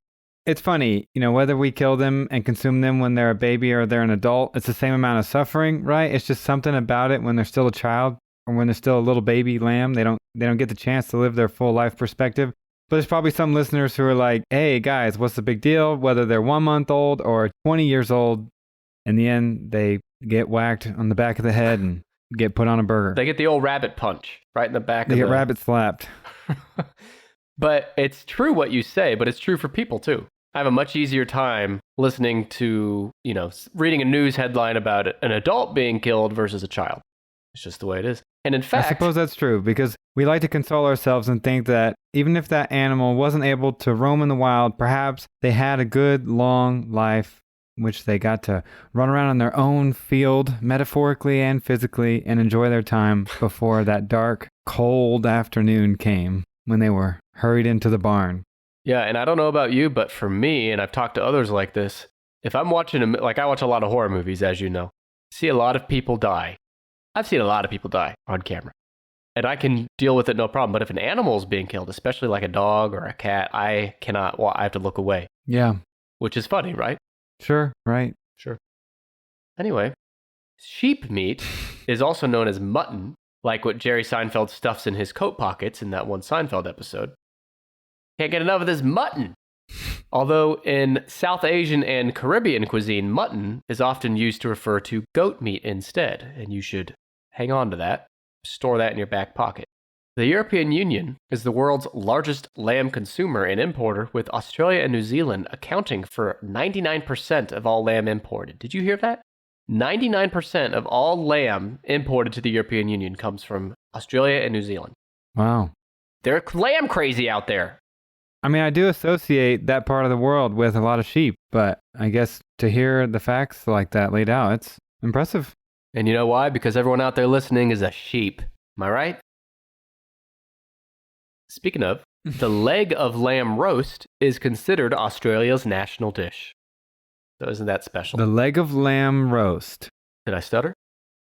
It's funny, whether we kill them and consume them when they're a baby or they're an adult, it's the same amount of suffering, right? It's just something about it when they're still a child or when they're still a little baby lamb. They don't get the chance to live their full life perspective. But there's probably some listeners who are like, hey, guys, what's the big deal? Whether they're 1 month old or 20 years old, in the end, they get whacked on the back of the head and get put on a burger. They get the old rabbit punch right in the back of the... They get rabbit slapped. But it's true what you say, but it's true for people too. I have a much easier time listening to, reading a news headline about an adult being killed versus a child. It's just the way it is. And in fact... I suppose that's true, because we like to console ourselves and think that even if that animal wasn't able to roam in the wild, perhaps they had a good, long life in which they got to run around in their own field, metaphorically and physically, and enjoy their time before that dark, cold afternoon came when they were hurried into the barn. Yeah, and I don't know about you, but for me, and I've talked to others like this, if I'm watching, I watch a lot of horror movies, as you know, see a lot of people die. I've seen a lot of people die on camera. And I can deal with it no problem. But if an animal is being killed, especially like a dog or a cat, I have to look away. Yeah. Which is funny, right? Sure, right. Sure. Anyway, sheep meat is also known as mutton, like what Jerry Seinfeld stuffs in his coat pockets in that one Seinfeld episode. Can't get enough of this mutton. Although in South Asian and Caribbean cuisine, mutton is often used to refer to goat meat instead, and you should hang on to that, store that in your back pocket. The European Union is the world's largest lamb consumer and importer, with Australia and New Zealand accounting for 99% of all lamb imported. Did you hear that? 99% of all lamb imported to the European Union comes from Australia and New Zealand. Wow. They're lamb crazy out there. I mean, I do associate that part of the world with a lot of sheep, but I guess to hear the facts like that laid out, it's impressive. And you know why? Because everyone out there listening is a sheep. Am I right? Speaking of, the leg of lamb roast is considered Australia's national dish. So isn't that special? The leg of lamb roast. Did I stutter?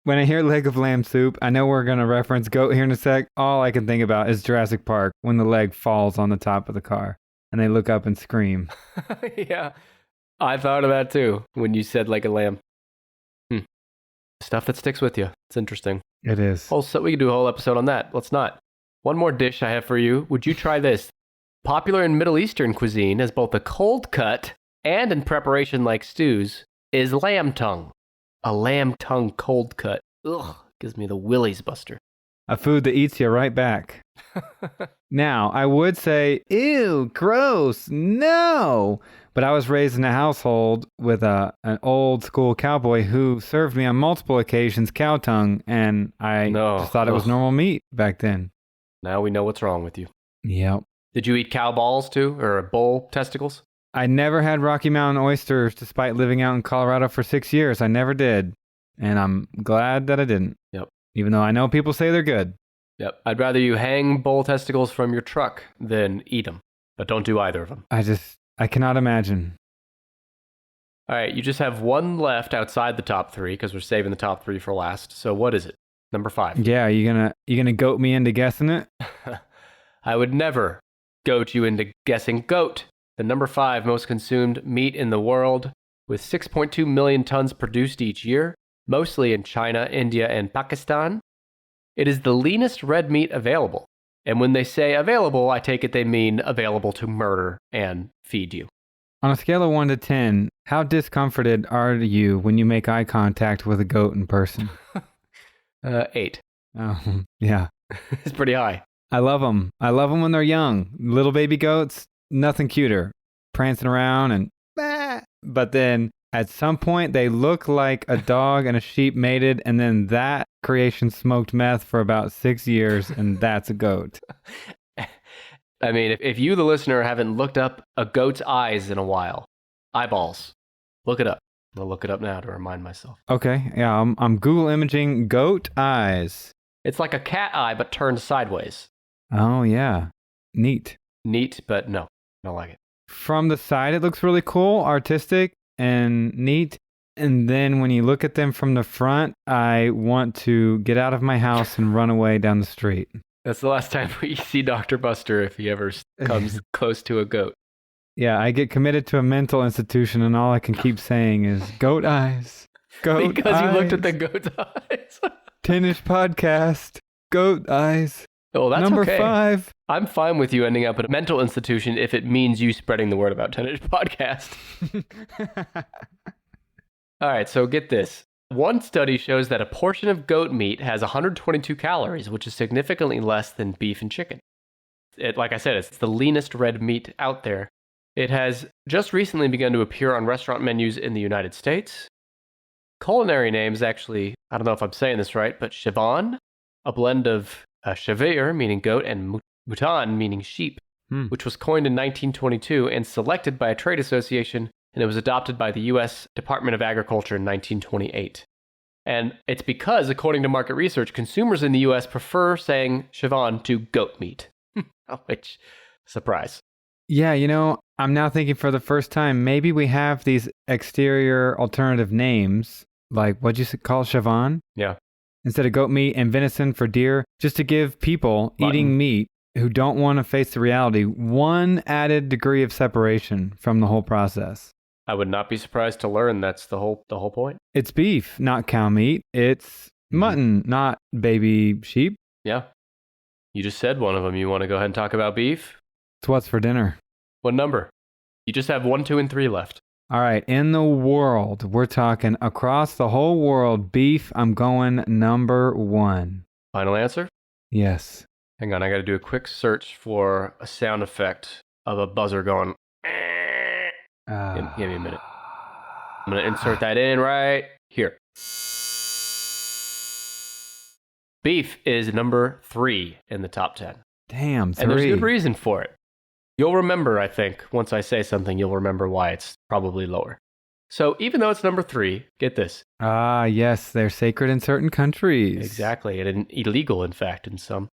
When I hear leg of lamb soup, I know we're going to reference goat here in a sec. All I can think about is Jurassic Park when the leg falls on the top of the car and they look up and scream. Yeah, I thought of that too when you said leg of lamb. Stuff that sticks with you. It's interesting. It is. So we could do a whole episode on that. Let's not. One more dish I have for you. Would you try this? Popular in Middle Eastern cuisine as both a cold cut and in preparation like stews is lamb tongue. A lamb tongue cold cut. Ugh, gives me the willies buster. A food that eats you right back. Now, I would say, ew, gross, no. But I was raised in a household with an old school cowboy who served me on multiple occasions cow tongue, and I just thought it was normal meat back then. Now we know what's wrong with you. Yep. Did you eat cow balls too, or bull testicles? I never had Rocky Mountain oysters despite living out in Colorado for 6 years. I never did. And I'm glad that I didn't. Yep. Even though I know people say they're good. Yep. I'd rather you hang bull testicles from your truck than eat them. But don't do either of them. I cannot imagine. All right. You just have one left outside the top three because we're saving the top three for last. So what is it? Number 5. Yeah, you gonna goat me into guessing it? I would never goat you into guessing goat. The number 5 most consumed meat in the world, with 6.2 million tons produced each year, mostly in China, India, and Pakistan. It is the leanest red meat available. And when they say available, I take it they mean available to murder and feed you. On a scale of 1 to 10, how discomforted are you when you make eye contact with a goat in person? 8. Oh, yeah. It's pretty high. I love them. I love them when they're young. Little baby goats, nothing cuter. Prancing around and bah! But then at some point they look like a dog and a sheep mated, and then that creation smoked meth for about 6 years, and that's a goat. I mean, if you, the listener, haven't looked up a goat's eyes in a while, eyeballs, look it up. I'll look it up now to remind myself. Okay, yeah, I'm Google imaging goat eyes. It's like a cat eye, but turned sideways. Oh, yeah. Neat. Neat, but no, I don't like it. From the side, it looks really cool, artistic, and neat. And then when you look at them from the front, I want to get out of my house and run away down the street. That's the last time we see Dr. Buster if he ever comes close to a goat. Yeah, I get committed to a mental institution, and all I can keep saying is, goat eyes. Goat because eyes. you looked at the goat's eyes. 10-ish podcast. Goat eyes. Oh, that's Number okay. 5. I'm fine with you ending up at a mental institution if it means you spreading the word about 10-inch podcast. All right, so get this. One study shows that a portion of goat meat has 122 calories, which is significantly less than beef and chicken. Like I said, it's the leanest red meat out there. It has just recently begun to appear on restaurant menus in the United States. Culinary names actually, I don't know if I'm saying this right, but Chivan, a blend of chevreuil, meaning goat, and mouton, meaning sheep, which was coined in 1922 and selected by a trade association, and it was adopted by the U.S. Department of Agriculture in 1928. And it's because, according to market research, consumers in the U.S. prefer saying Chivan to goat meat. Which, surprise. Yeah, I'm now thinking for the first time, maybe we have these exterior alternative names, like what'd you call it, Chivan? Yeah. Instead of goat meat and venison for deer, just to give people eating meat who don't want to face the reality one added degree of separation from the whole process. I would not be surprised to learn that's the whole point. It's beef, not cow meat. It's mutton, not baby sheep. Yeah. You just said one of them. You want to go ahead and talk about beef? It's what's for dinner. What number? You just have 1, 2, and 3 left. All right, in the world, we're talking across the whole world, beef, I'm going number 1. Final answer? Yes. Hang on, I got to do a quick search for a sound effect of a buzzer going. Give me a minute. I'm going to insert that in right here. Beef is number 3 in the top 10. Damn, 3. And there's good reason for it. You'll remember, I think, once I say something, you'll remember why it's probably lower. So even though it's number 3, get this. Ah, yes, they're sacred in certain countries. Exactly, and illegal, in fact, in some.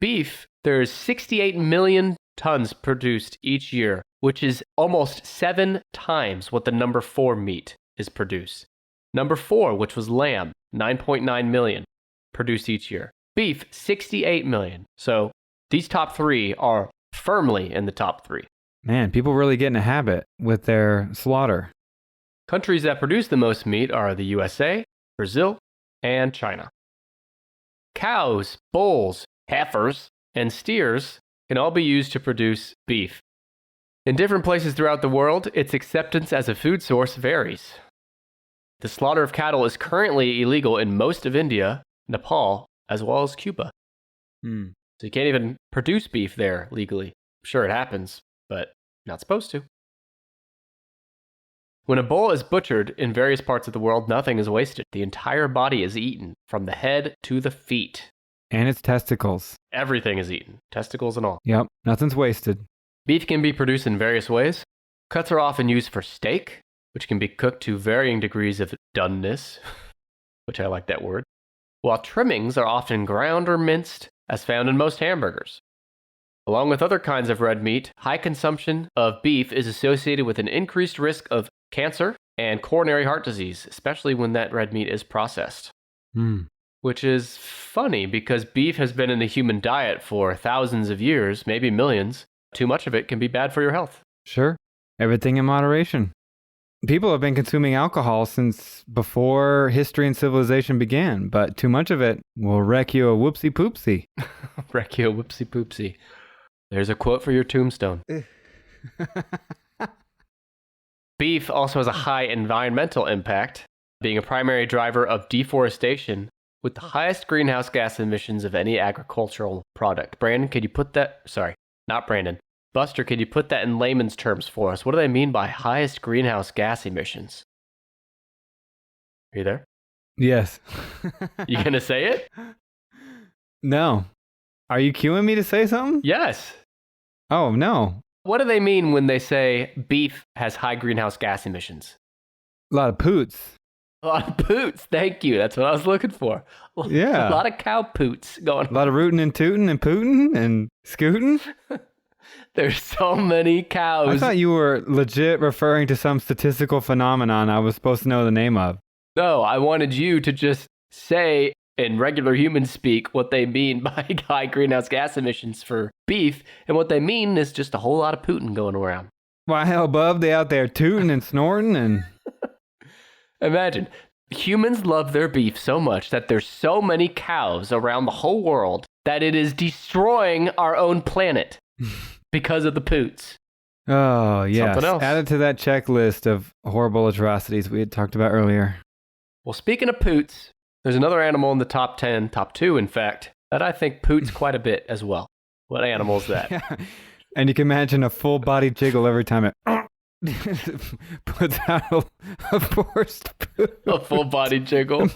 Beef, there's 68 million tons produced each year, which is almost 7 times what the number 4 meat is produced. Number 4, which was lamb, 9.9 million produced each year. Beef, 68 million. So these top 3 are firmly in the top 3. Man, people really get in a habit with their slaughter. Countries that produce the most meat are the USA, Brazil, and China. Cows, bulls, heifers, and steers can all be used to produce beef. In different places throughout the world, its acceptance as a food source varies. The slaughter of cattle is currently illegal in most of India, Nepal, as well as Cuba. So you can't even produce beef there legally. Sure, it happens, but not supposed to. When a bull is butchered in various parts of the world, nothing is wasted. The entire body is eaten, from the head to the feet. And its testicles. Everything is eaten, testicles and all. Yep, nothing's wasted. Beef can be produced in various ways. Cuts are often used for steak, which can be cooked to varying degrees of doneness, which I like that word, while trimmings are often ground or minced, as found in most hamburgers. Along with other kinds of red meat, high consumption of beef is associated with an increased risk of cancer and coronary heart disease, especially when that red meat is processed. Which is funny because beef has been in the human diet for thousands of years, maybe millions. Too much of it can be bad for your health. Sure. Everything in moderation. People have been consuming alcohol since before history and civilization began, but too much of it will wreck you a whoopsie poopsie. Wreck you a whoopsie poopsie. There's a quote for your tombstone. Beef also has a high environmental impact, being a primary driver of deforestation with the highest greenhouse gas emissions of any agricultural product. Brandon, could you put that... Sorry, not Brandon. Buster, could you put that in layman's terms for us? What do they mean by highest greenhouse gas emissions? Are you there? Yes. You gonna say it? No. Are you cueing me to say something? Yes. Oh, no. What do they mean when they say beef has high greenhouse gas emissions? A lot of poots. A lot of poots. Thank you. That's what I was looking for. Yeah. A lot of cow poots going on. A lot of rooting and tooting and pooting and scooting. There's so many cows. I thought you were legit referring to some statistical phenomenon I was supposed to know the name of. No, I wanted you to just say in regular human speak what they mean by high greenhouse gas emissions for beef, and what they mean is just a whole lot of pooting going around. Why, hell, bub, they out there tooting and snorting and... Imagine, humans love their beef so much that there's so many cows around the whole world that it is destroying our own planet because of the poots. Oh, yes. Something else. Added to that checklist of horrible atrocities we had talked about earlier. Well, speaking of poots, there's another animal in the top 10, top 2 in fact, that I think poots quite a bit as well. What animal is that? Yeah. And you can imagine a full body jiggle every time it puts out a forced poop. A full body jiggle.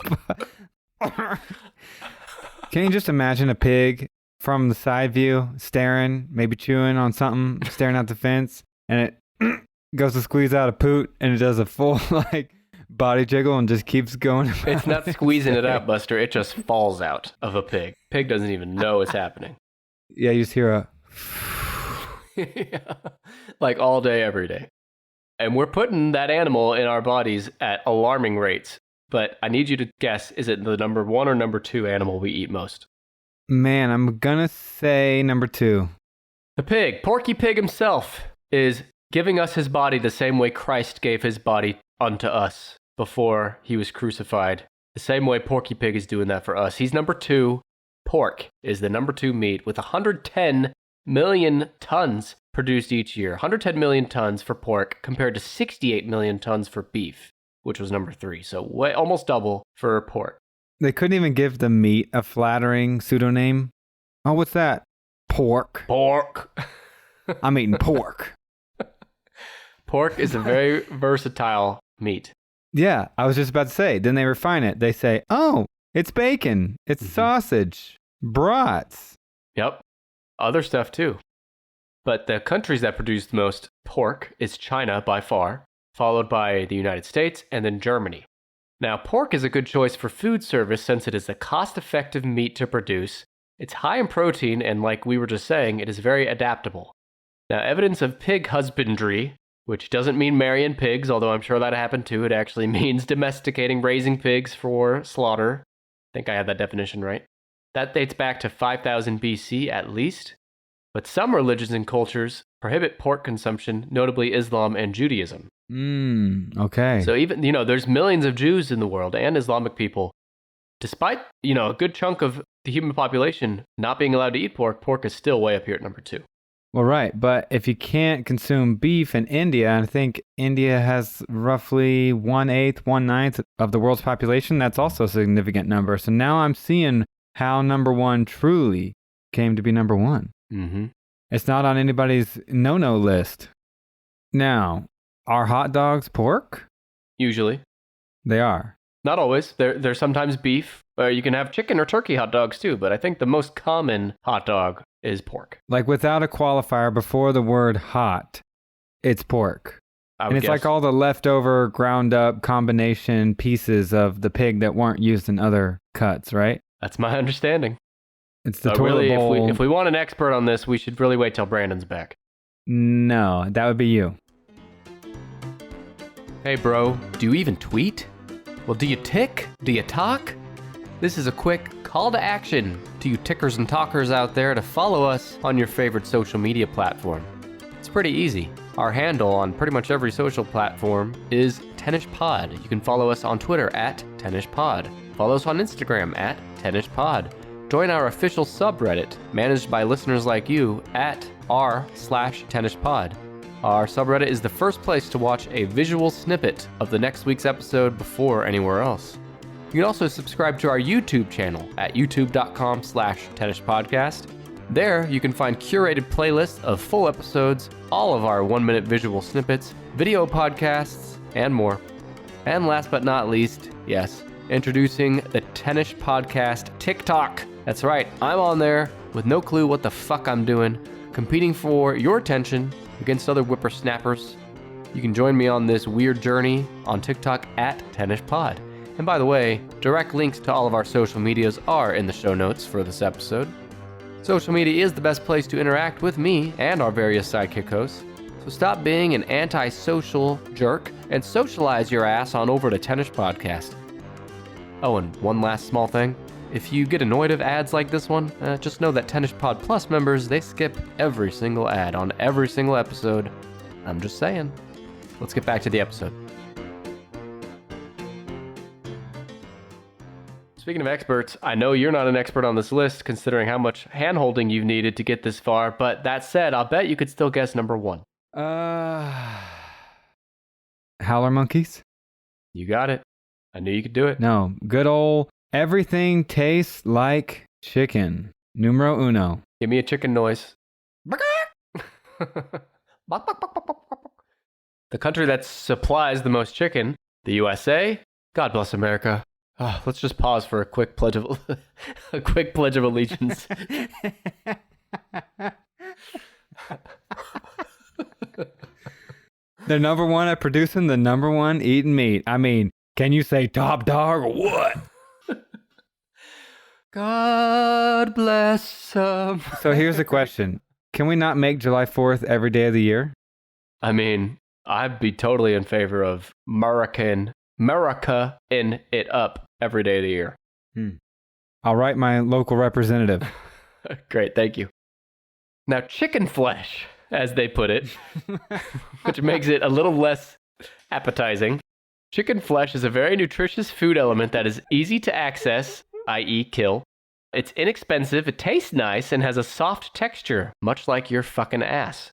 Can you just imagine a pig from the side view staring, maybe chewing on something, staring at the fence, and it goes to squeeze out a poot and it does a full like body jiggle and just keeps going. It's not squeezing it out, Buster. It just falls out of a pig. Pig doesn't even know it's happening. Yeah, you just hear a... Yeah. Like all day, every day. And we're putting that animal in our bodies at alarming rates. But I need you to guess, is it the number 1 or number 2 animal we eat most? Man, I'm gonna say number 2. The pig, Porky Pig himself, is giving us his body the same way Christ gave his body unto us before he was crucified. The same way Porky Pig is doing that for us. He's number 2. Pork is the number 2 meat with 110 million tons produced each year. 110 million tons for pork compared to 68 million tons for beef, which was number 3. So almost double for pork. They couldn't even give the meat a flattering pseudonym. Oh, what's that? Pork. Pork. I'm eating pork. Pork is a very versatile meat. Yeah, I was just about to say. Then they refine it. They say, oh, it's bacon. It's sausage. Brats. Yep. Other stuff too. But the countries that produce the most pork is China by far, followed by the United States and then Germany. Now, pork is a good choice for food service since it is a cost-effective meat to produce. It's high in protein, and like we were just saying, it is very adaptable. Now, evidence of pig husbandry, which doesn't mean marrying pigs, although I'm sure that happened too. It actually means domesticating, raising pigs for slaughter. I think I had that definition right. That dates back to 5000 BC at least. But some religions and cultures prohibit pork consumption, notably Islam and Judaism. Okay. So even, there's millions of Jews in the world and Islamic people. Despite, a good chunk of the human population not being allowed to eat pork, pork is still way up here at number 2. Well, right. But if you can't consume beef in India, I think India has roughly 1/8, 1/9 of the world's population. That's also a significant number. So now I'm seeing how number 1 truly came to be number 1. Mm-hmm. It's not on anybody's no-no list. Now, are hot dogs pork? Usually. They are. Not always. There's sometimes beef. You can have chicken or turkey hot dogs too, but I think the most common hot dog is pork. Like without a qualifier before the word hot, it's pork. And it's like all the leftover ground up combination pieces of the pig that weren't used in other cuts, right? That's my understanding. It's the toilet really, bowl. if we want an expert on this, we should really wait till Brandon's back. No, that would be you. Hey bro, do you even tweet? Well, do you tick? Do you talk? This is a quick call to action to you tickers and talkers out there to follow us on your favorite social media platform. It's pretty easy. Our handle on pretty much every social platform is TennishPod. You can follow us on Twitter at TennishPod. Follow us on Instagram at TennishPod. Join our official subreddit, managed by listeners like you, at r/TennishPod. Our subreddit is the first place to watch a visual snippet of the next week's episode before anywhere else. You can also subscribe to our YouTube channel at youtube.com/TennishPodcast. There, you can find curated playlists of full episodes, all of our 1-minute visual snippets, video podcasts, and more. And last but not least, yes, introducing the Tennish Podcast TikTok. That's right, I'm on there with no clue what the fuck I'm doing, competing for your attention against other whippersnappers. You can join me on this weird journey on TikTok at TennishPod. And by the way, direct links to all of our social medias are in the show notes for this episode. Social media is the best place to interact with me and our various sidekick hosts. So stop being an antisocial jerk and socialize your ass on over to Tennish Podcast. Oh, and one last small thing. If you get annoyed of ads like this one, just know that Tennish Pod Plus members, they skip every single ad on every single episode. I'm just saying. Let's get back to the episode. Speaking of experts, I know you're not an expert on this list considering how much hand-holding you've needed to get this far, but that said, I'll bet you could still guess number 1. Howler monkeys? You got it. I knew you could do it. No, good old everything tastes like chicken. Numero uno. Give me a chicken noise. The country that supplies the most chicken, the USA. God bless America. Oh, let's just pause for a quick pledge of allegiance. They're number 1 at producing the number 1 eating meat. I mean, can you say top dog or what? God bless them. So here's the question. Can we not make July 4th every day of the year? I mean, I'd be totally in favor of America in it up every day of the year. I'll write my local representative. Great, thank you. Now, chicken flesh, as they put it, which makes it a little less appetizing. Chicken flesh is a very nutritious food element that is easy to access, i.e. kill. It's inexpensive, it tastes nice, and has a soft texture, much like your fucking ass.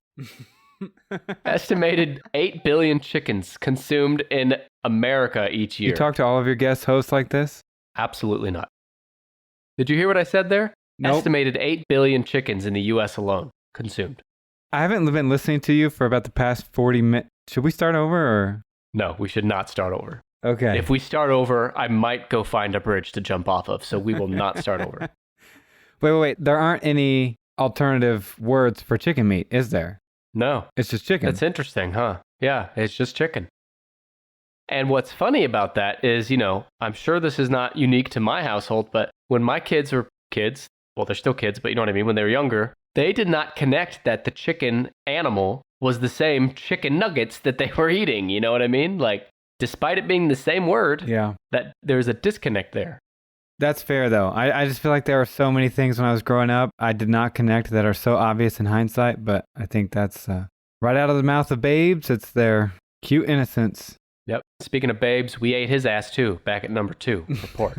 Estimated 8 billion chickens consumed in America each year. You talk to all of your guest hosts like this? Absolutely not. Did you hear what I said there? Nope. Estimated 8 billion chickens in the U.S. alone consumed. I haven't been listening to you for about the past 40 minutes. Should we start over or? No, we should not start over. Okay. If we start over, I might go find a bridge to jump off of, so we will not start over. Wait. There aren't any alternative words for chicken meat, is there? No. It's just chicken. That's interesting, huh? Yeah, it's just chicken. And what's funny about that is, I'm sure this is not unique to my household, but when my kids were kids, well, they're still kids, but you know what I mean, when they were younger, they did not connect that the chicken animal was the same chicken nuggets that they were eating. You know what I mean? Like, despite it being the same word, that there's a disconnect there. That's fair, though. I just feel like there were so many things when I was growing up I did not connect that are so obvious in hindsight, but I think that's right out of the mouth of babes. It's their cute innocence. Yep. Speaking of babes, we ate his ass too, back at number 2 for pork.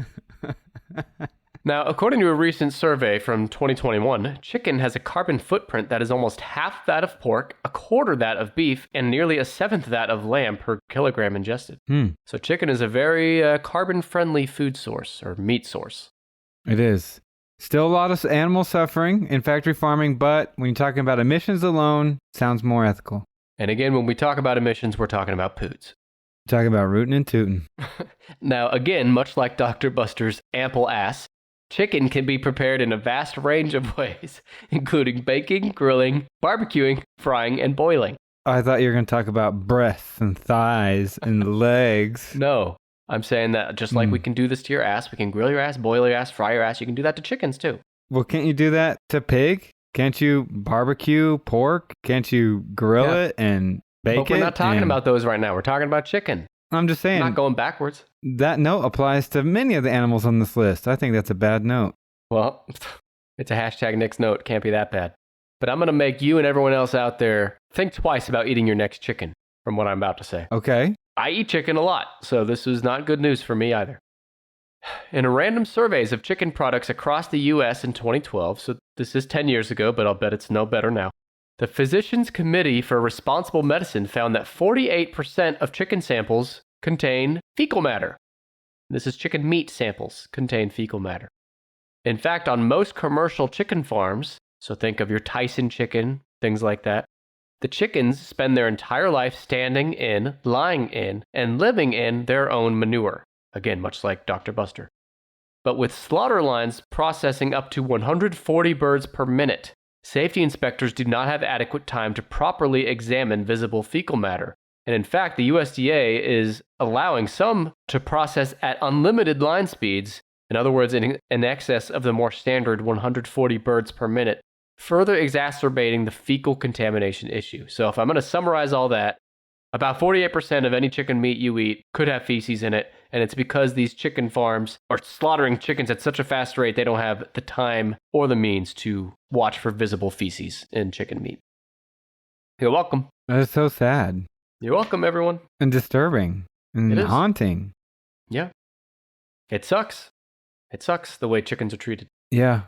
Now, according to a recent survey from 2021, chicken has a carbon footprint that is almost half that of pork, a quarter that of beef, and nearly a seventh that of lamb per kilogram ingested. So chicken is a very carbon-friendly food source, or meat source. It is. Still a lot of animal suffering in factory farming, but when you're talking about emissions alone, sounds more ethical. And again, when we talk about emissions, we're talking about poods. Talking about rootin' and tootin'. Now, again, much like Dr. Buster's ample ass, chicken can be prepared in a vast range of ways, including baking, grilling, barbecuing, frying, and boiling. I thought you were going to talk about breasts and thighs and legs. No, I'm saying that just like we can do this to your ass, we can grill your ass, boil your ass, fry your ass, you can do that to chickens too. Well, can't you do that to pig? Can't you barbecue pork? Can't you grill it and bake it? But we're not talking about those right now. We're talking about chicken. I'm just saying. Not going backwards. That note applies to many of the animals on this list. I think that's a bad note. Well, it's a hashtag Nick's note. Can't be that bad. But I'm going to make you and everyone else out there think twice about eating your next chicken from what I'm about to say. Okay. I eat chicken a lot, so this is not good news for me either. In a random surveys of chicken products across the U.S. in 2012, so this is 10 years ago, but I'll bet it's no better now, the Physicians Committee for Responsible Medicine found that 48% of chicken samples contain fecal matter. This is chicken meat samples contain fecal matter. In fact, on most commercial chicken farms, so think of your Tyson chicken, things like that, the chickens spend their entire life standing in, lying in, and living in their own manure. Again, much like Dr. Buster. But with slaughter lines processing up to 140 birds per minute, safety inspectors do not have adequate time to properly examine visible fecal matter. And in fact, the USDA is allowing some to process at unlimited line speeds, in other words, in excess of the more standard 140 birds per minute, further exacerbating the fecal contamination issue. So if I'm going to summarize all that, about 48% of any chicken meat you eat could have feces in it, and it's because these chicken farms are slaughtering chickens at such a fast rate they don't have the time or the means to watch for visible feces in chicken meat. You're welcome. That is so sad. You're welcome, everyone. And disturbing. And It is. haunting. Yeah. It sucks. It sucks the way chickens are treated. Yeah.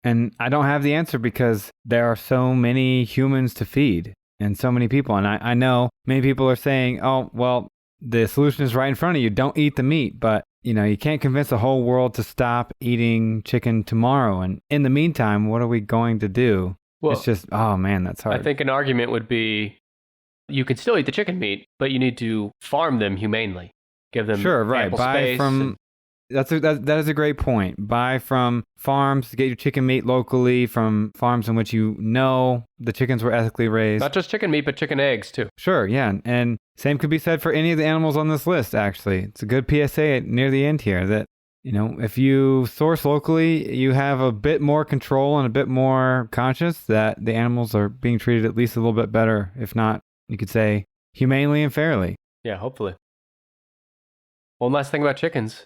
And I don't have the answer because there are so many humans to feed and so many people. And I know many people are saying, oh, well, the solution is right in front of you. Don't eat the meat. But, you can't convince the whole world to stop eating chicken tomorrow. And in the meantime, what are we going to do? Well, it's just, oh, man, that's hard. I think an argument would be you can still eat the chicken meat, but you need to farm them humanely. Give them ample Buy space. from that is a great point. Buy from farms, get your chicken meat locally from farms in which the chickens were ethically raised. Not just chicken meat, but chicken eggs too. Sure, yeah. And same could be said for any of the animals on this list, actually. It's a good PSA near the end here that, if you source locally, you have a bit more control and a bit more conscious that the animals are being treated at least a little bit better, if not, you could say, humanely and fairly. Yeah, hopefully. One last thing about chickens.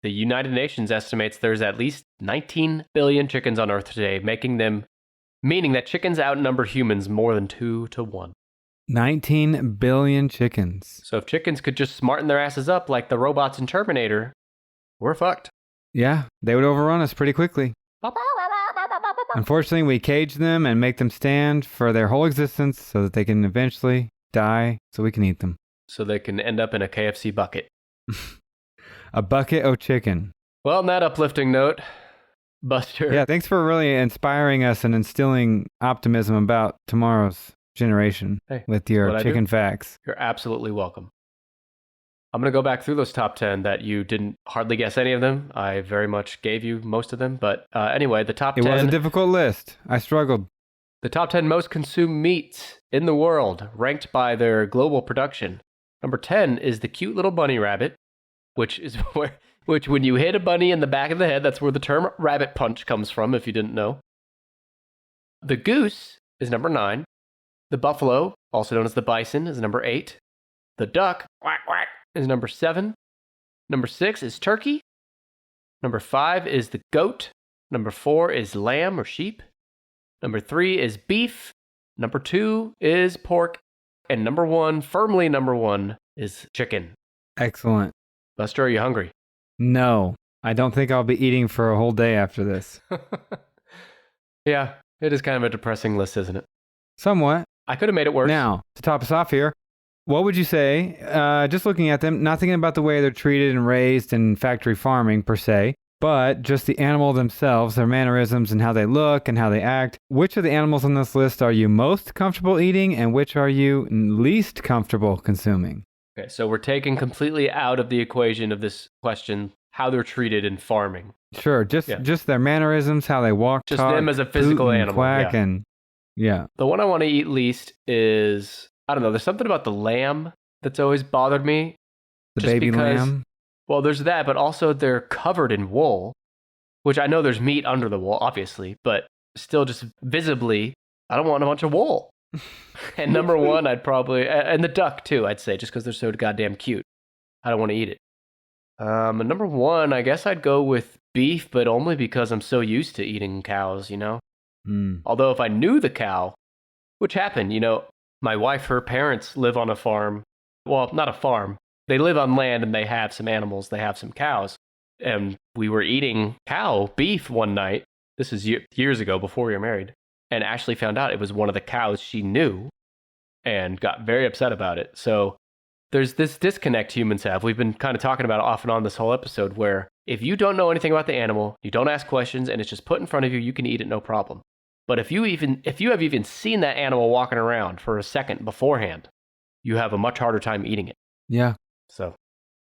The United Nations estimates there's at least 19 billion chickens on Earth today, meaning that chickens outnumber humans more than 2 to 1. 19 billion chickens. So if chickens could just smarten their asses up like the robots in Terminator, we're fucked. Yeah, they would overrun us pretty quickly. Unfortunately, we cage them and make them stand for their whole existence so that they can eventually die so we can eat them. So they can end up in a KFC bucket. A bucket of chicken. Well, on that uplifting note, Buster. Yeah, thanks for really inspiring us and instilling optimism about tomorrow's generation with your chicken facts. You're absolutely welcome. I'm going to go back through those top 10 that you didn't hardly guess any of them. I very much gave you most of them. But anyway, the top 10. It was a difficult list. I struggled. The top 10 most consumed meats in the world, ranked by their global production. Number 10 is the cute little bunny rabbit, which when you hit a bunny in the back of the head, that's where the term rabbit punch comes from, if you didn't know. The goose is number 9. The buffalo, also known as the bison, is number 8. The duck, quack, quack, is number 7. Number 6 is turkey. Number 5 is the goat. Number 4 is lamb or sheep. Number 3 is beef. Number 2 is pork. And number 1, firmly number 1, is chicken. Excellent. Buster, are you hungry? No, I don't think I'll be eating for a whole day after this. Yeah, it is kind of a depressing list, isn't it? Somewhat. I could have made it worse. Now, to top us off here, what would you say, just looking at them, not thinking about the way they're treated and raised in factory farming per se, but just the animal themselves, their mannerisms and how they look and how they act. Which of the animals on this list are you most comfortable eating and which are you least comfortable consuming? Okay, so we're taking completely out of the equation of this question how they're treated in farming. Sure, just their mannerisms, how they walk, just talk, them as a physical poot and animal. quack Yeah. and yeah. The one I want to eat least is, I don't know, there's something about the lamb that's always bothered me. The just baby because, lamb. Well, there's that, but also they're covered in wool, which I know there's meat under the wool, obviously, but still just visibly, I don't want a bunch of wool. And number 1, I'd probably, and the duck too, I'd say, just because they're so goddamn cute. I don't want to eat it. And number 1, I guess I'd go with beef, but only because I'm so used to eating cows, you know? Although if I knew the cow, which happened, you know, my wife, her parents live on a farm. Well, not a farm. They live on land and they have some animals. They have some cows. And we were eating cow beef one night. This is years ago before we were married. And Ashley found out it was one of the cows she knew and got very upset about it. So there's this disconnect humans have. We've been kind of talking about it off and on this whole episode where if you don't know anything about the animal, you don't ask questions, and it's just put in front of you, you can eat it no problem. But if you have even seen that animal walking around for a second beforehand, you have a much harder time eating it. Yeah. So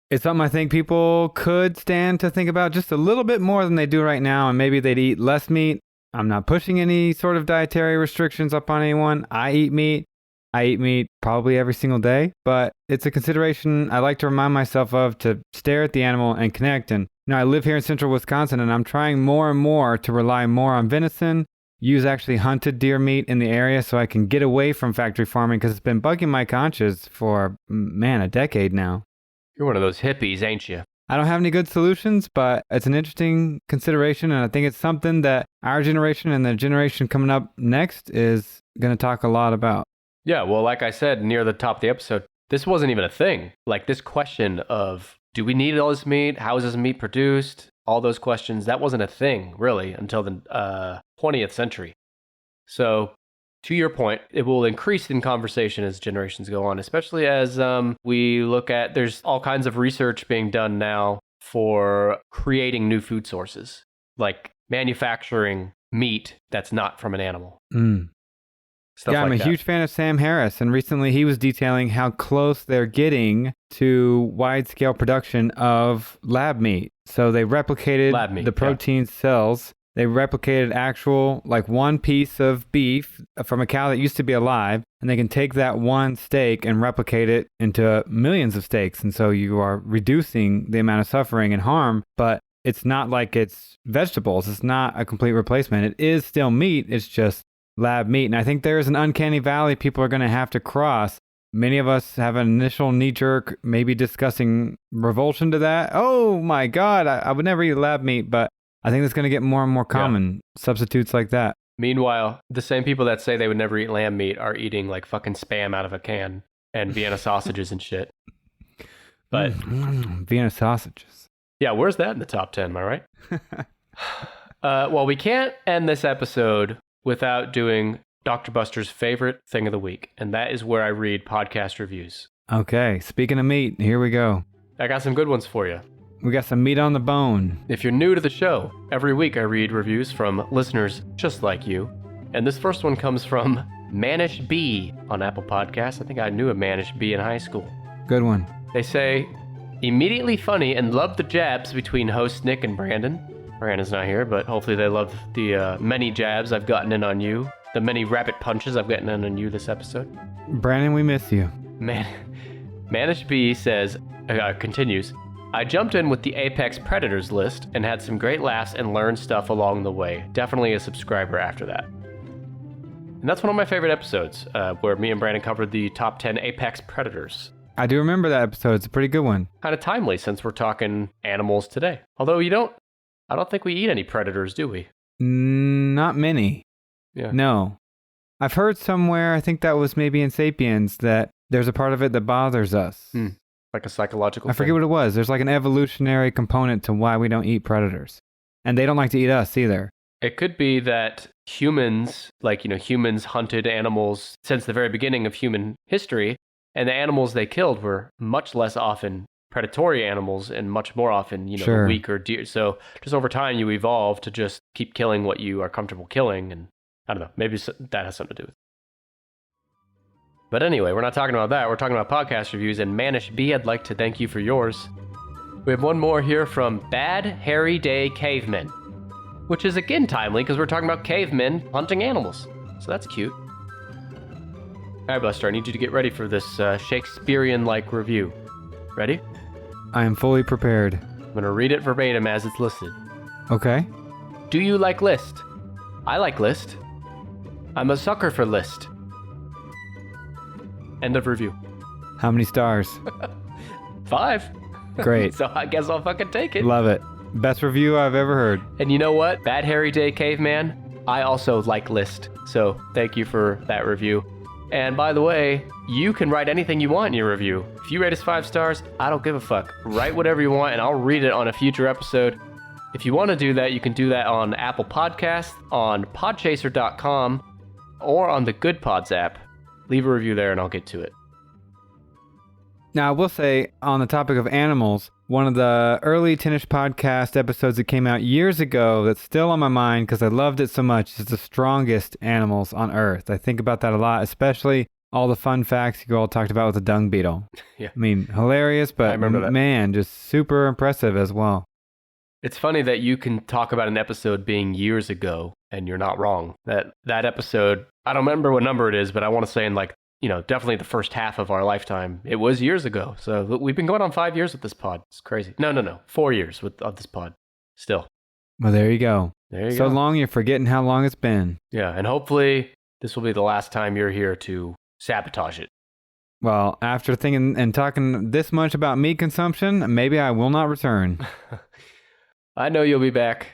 it's something I think people could stand to think about just a little bit more than they do right now, and maybe they'd eat less meat. I'm not pushing any sort of dietary restrictions up on anyone. I eat meat. I eat meat probably every single day, but it's a consideration I like to remind myself of to stare at the animal and connect. And you know, I live here in central Wisconsin, and I'm trying more and more to rely more on venison, use actually hunted deer meat in the area so I can get away from factory farming because it's been bugging my conscience for, a decade now. you're one of those hippies, ain't you? I don't have any good solutions, but it's an interesting consideration, and I think it's something that our generation and the generation coming up next is going to talk a lot about. Yeah, well, like I said near the top of the episode, this wasn't even a thing. Like this question of, do we need all this meat? How is this meat produced? All those questions, that wasn't a thing, really, until the 20th century. So, to your point, it will increase in conversation as generations go on, especially as we look at, there's all kinds of research being done now for creating new food sources, like manufacturing meat that's not from an animal. Stuff yeah, I'm like a that. huge fan of Sam Harris, and recently he was detailing how close they're getting to wide-scale production of lab meat. So they replicated Lab meat, the protein cells. They replicated actual, like one piece of beef from a cow that used to be alive, and they can take that one steak and replicate it into millions of steaks. And so you are reducing the amount of suffering and harm, but it's not like it's vegetables. It's not a complete replacement. It is still meat. It's just lab meat. And I think there's an uncanny valley people are going to have to cross. Many of us have an initial knee-jerk, maybe discussing revulsion to that. Oh my God, I would never eat lab meat, but I think it's going to get more and more common, substitutes like that. Meanwhile, the same people that say they would never eat lamb meat are eating like fucking Spam out of a can and Vienna sausages and shit. But Vienna sausages. Yeah, where's that in the top 10, am I right? Well, we can't end this episode without doing Dr. Buster's favorite thing of the week, and that is where I read podcast reviews. Okay, speaking of meat, here we go. I got some good ones for you. We got some meat on the bone. If you're new to the show, every week I read reviews from listeners just like you, and this first one comes from Manish B on Apple Podcasts. I think I knew a Manish B in high school. Good one. They say, Immediately funny and loved the jabs between host Nick and Brandon. Brandon's not here, but hopefully they love the many jabs I've gotten in on you. The many rabbit punches I've gotten in on you this episode. Brandon, we miss you. Manish B says, continues, I jumped in with the Apex Predators list and had some great laughs and learned stuff along the way. Definitely a subscriber after that. And that's one of my favorite episodes, where me and Brandon covered the top 10 Apex Predators. I do remember that episode. It's a pretty good one. Kind of timely since we're talking animals today. Although I don't think we eat any predators, do we? Not many. Yeah. No. I've heard somewhere, I think that was maybe in Sapiens, that there's a part of it that bothers us. Like a psychological I forget what it was. There's like an evolutionary component to why we don't eat predators. And they don't like to eat us either. It could be that humans, humans hunted animals since the very beginning of human history, and the animals they killed were much less often predatory animals and much more often, Sure. weaker deer. So just over time, you evolve to just keep killing what you are comfortable killing. And I don't know, maybe that has something to do with it. But anyway, we're not talking about that. We're talking about podcast reviews. And Manish B, I'd like to thank you for yours. We have one more here from Bad Hairy Day Cavemen, which is again timely because we're talking about cavemen hunting animals. So that's cute. All right, Buster, I need you to get ready for this Shakespearean-like review. Ready? I am fully prepared. I'm going to read it verbatim as it's listed. Okay. Do you like List? I like List. I'm a sucker for List. End of review. How many stars? 5. Great. So I guess I'll fucking take it. Love it. Best review I've ever heard. And you know what? Bad Hairy Day Caveman, I also like List. So thank you for that review. And by the way, you can write anything you want in your review. If you rate us 5 stars, I don't give a fuck. Write whatever you want and I'll read it on a future episode. If you want to do that, you can do that on Apple Podcasts, on podchaser.com, or on the Good Pods app. Leave a review there and I'll get to it. Now, I will say, on the topic of animals, one of the early Tinnish podcast episodes that came out years ago that's still on my mind because I loved it so much is the strongest animals on Earth. I think about that a lot, especially all the fun facts you all talked about with the dung beetle. Yeah. I mean, hilarious, but I remember that. Man, just super impressive as well. It's funny that you can talk about an episode being years ago and you're not wrong. That episode, I don't remember what number it is, but I want to say in definitely the first half of our lifetime. It was years ago. So we've been going on 5 years with this pod. It's crazy. No. 4 years of this pod. Still. Well, there you go. There you so go. long you're forgetting how long it's been. Yeah, and hopefully this will be the last time you're here to sabotage it. Well, after thinking and talking this much about meat consumption, maybe I will not return. I know you'll be back.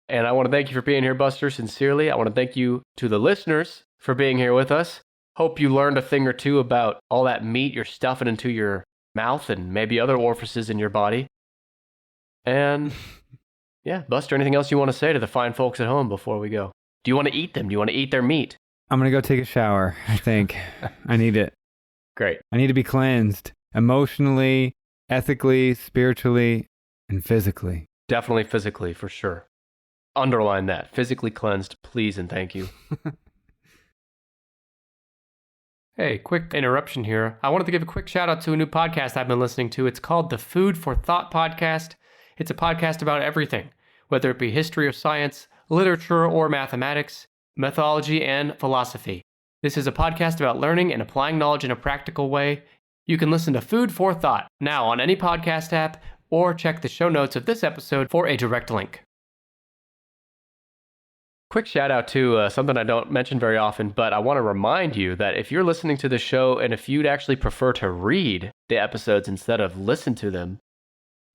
And I want to thank you for being here, Buster, sincerely. I want to thank you to the listeners for being here with us. Hope you learned a thing or two about all that meat you're stuffing into your mouth and maybe other orifices in your body. And yeah, Buster, anything else you want to say to the fine folks at home before we go? Do you want to eat them? Do you want to eat their meat? I'm going to go take a shower, I think. I need it. Great. I need to be cleansed emotionally, ethically, spiritually, and physically. Definitely physically, for sure. Underline that. Physically cleansed, please and thank you. Hey, quick interruption here. I wanted to give a quick shout out to a new podcast I've been listening to. It's called the Food for Thought Podcast. It's a podcast about everything, whether it be history or science, literature or mathematics, mythology and philosophy. This is a podcast about learning and applying knowledge in a practical way. You can listen to Food for Thought now on any podcast app or check the show notes of this episode for a direct link. Quick shout out to something I don't mention very often, but I want to remind you that if you're listening to the show and if you'd actually prefer to read the episodes instead of listen to them,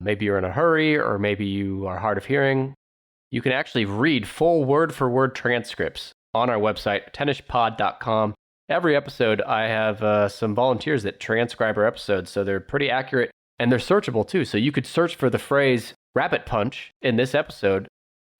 maybe you're in a hurry or maybe you are hard of hearing, you can actually read full word-for-word transcripts on our website, tennishpod.com. Every episode, I have some volunteers that transcribe our episodes, so they're pretty accurate and they're searchable too. So you could search for the phrase rabbit punch in this episode,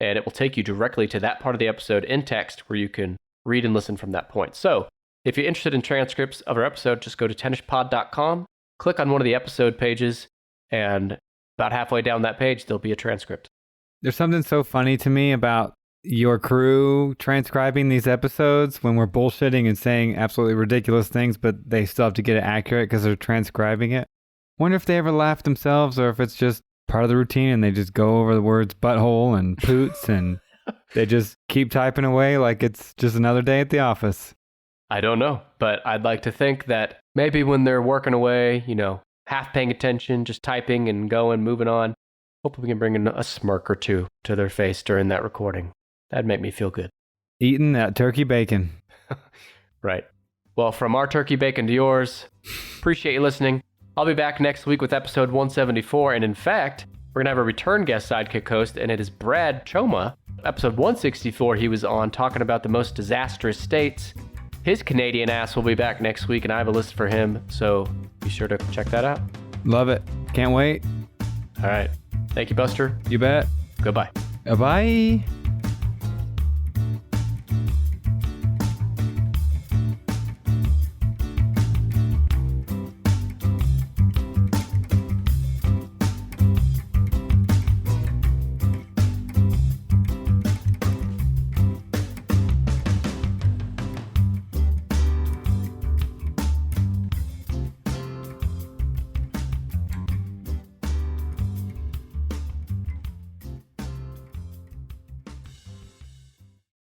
and it will take you directly to that part of the episode in text where you can read and listen from that point. So if you're interested in transcripts of our episode, just go to tennishpod.com, click on one of the episode pages, and about halfway down that page, there'll be a transcript. There's something so funny to me about your crew transcribing these episodes when we're bullshitting and saying absolutely ridiculous things, but they still have to get it accurate because they're transcribing it. Wonder if they ever laugh themselves or if it's just part of the routine and they just go over the words butthole and poots and they just keep typing away like it's just another day at the office. I don't know, but I'd like to think that maybe when they're working away, half paying attention, just typing and going, moving on, hopefully we can bring in a smirk or two to their face during that recording. That'd make me feel good. Eating that turkey bacon. Right. Well, from our turkey bacon to yours, appreciate you listening. I'll be back next week with episode 174, and in fact, we're going to have a return guest sidekick host, and it is Brad Choma. Episode 164, he was on talking about the most disastrous states. His Canadian ass will be back next week, and I have a list for him, so be sure to check that out. Love it. Can't wait. All right. Thank you, Buster. You bet. Goodbye. Bye.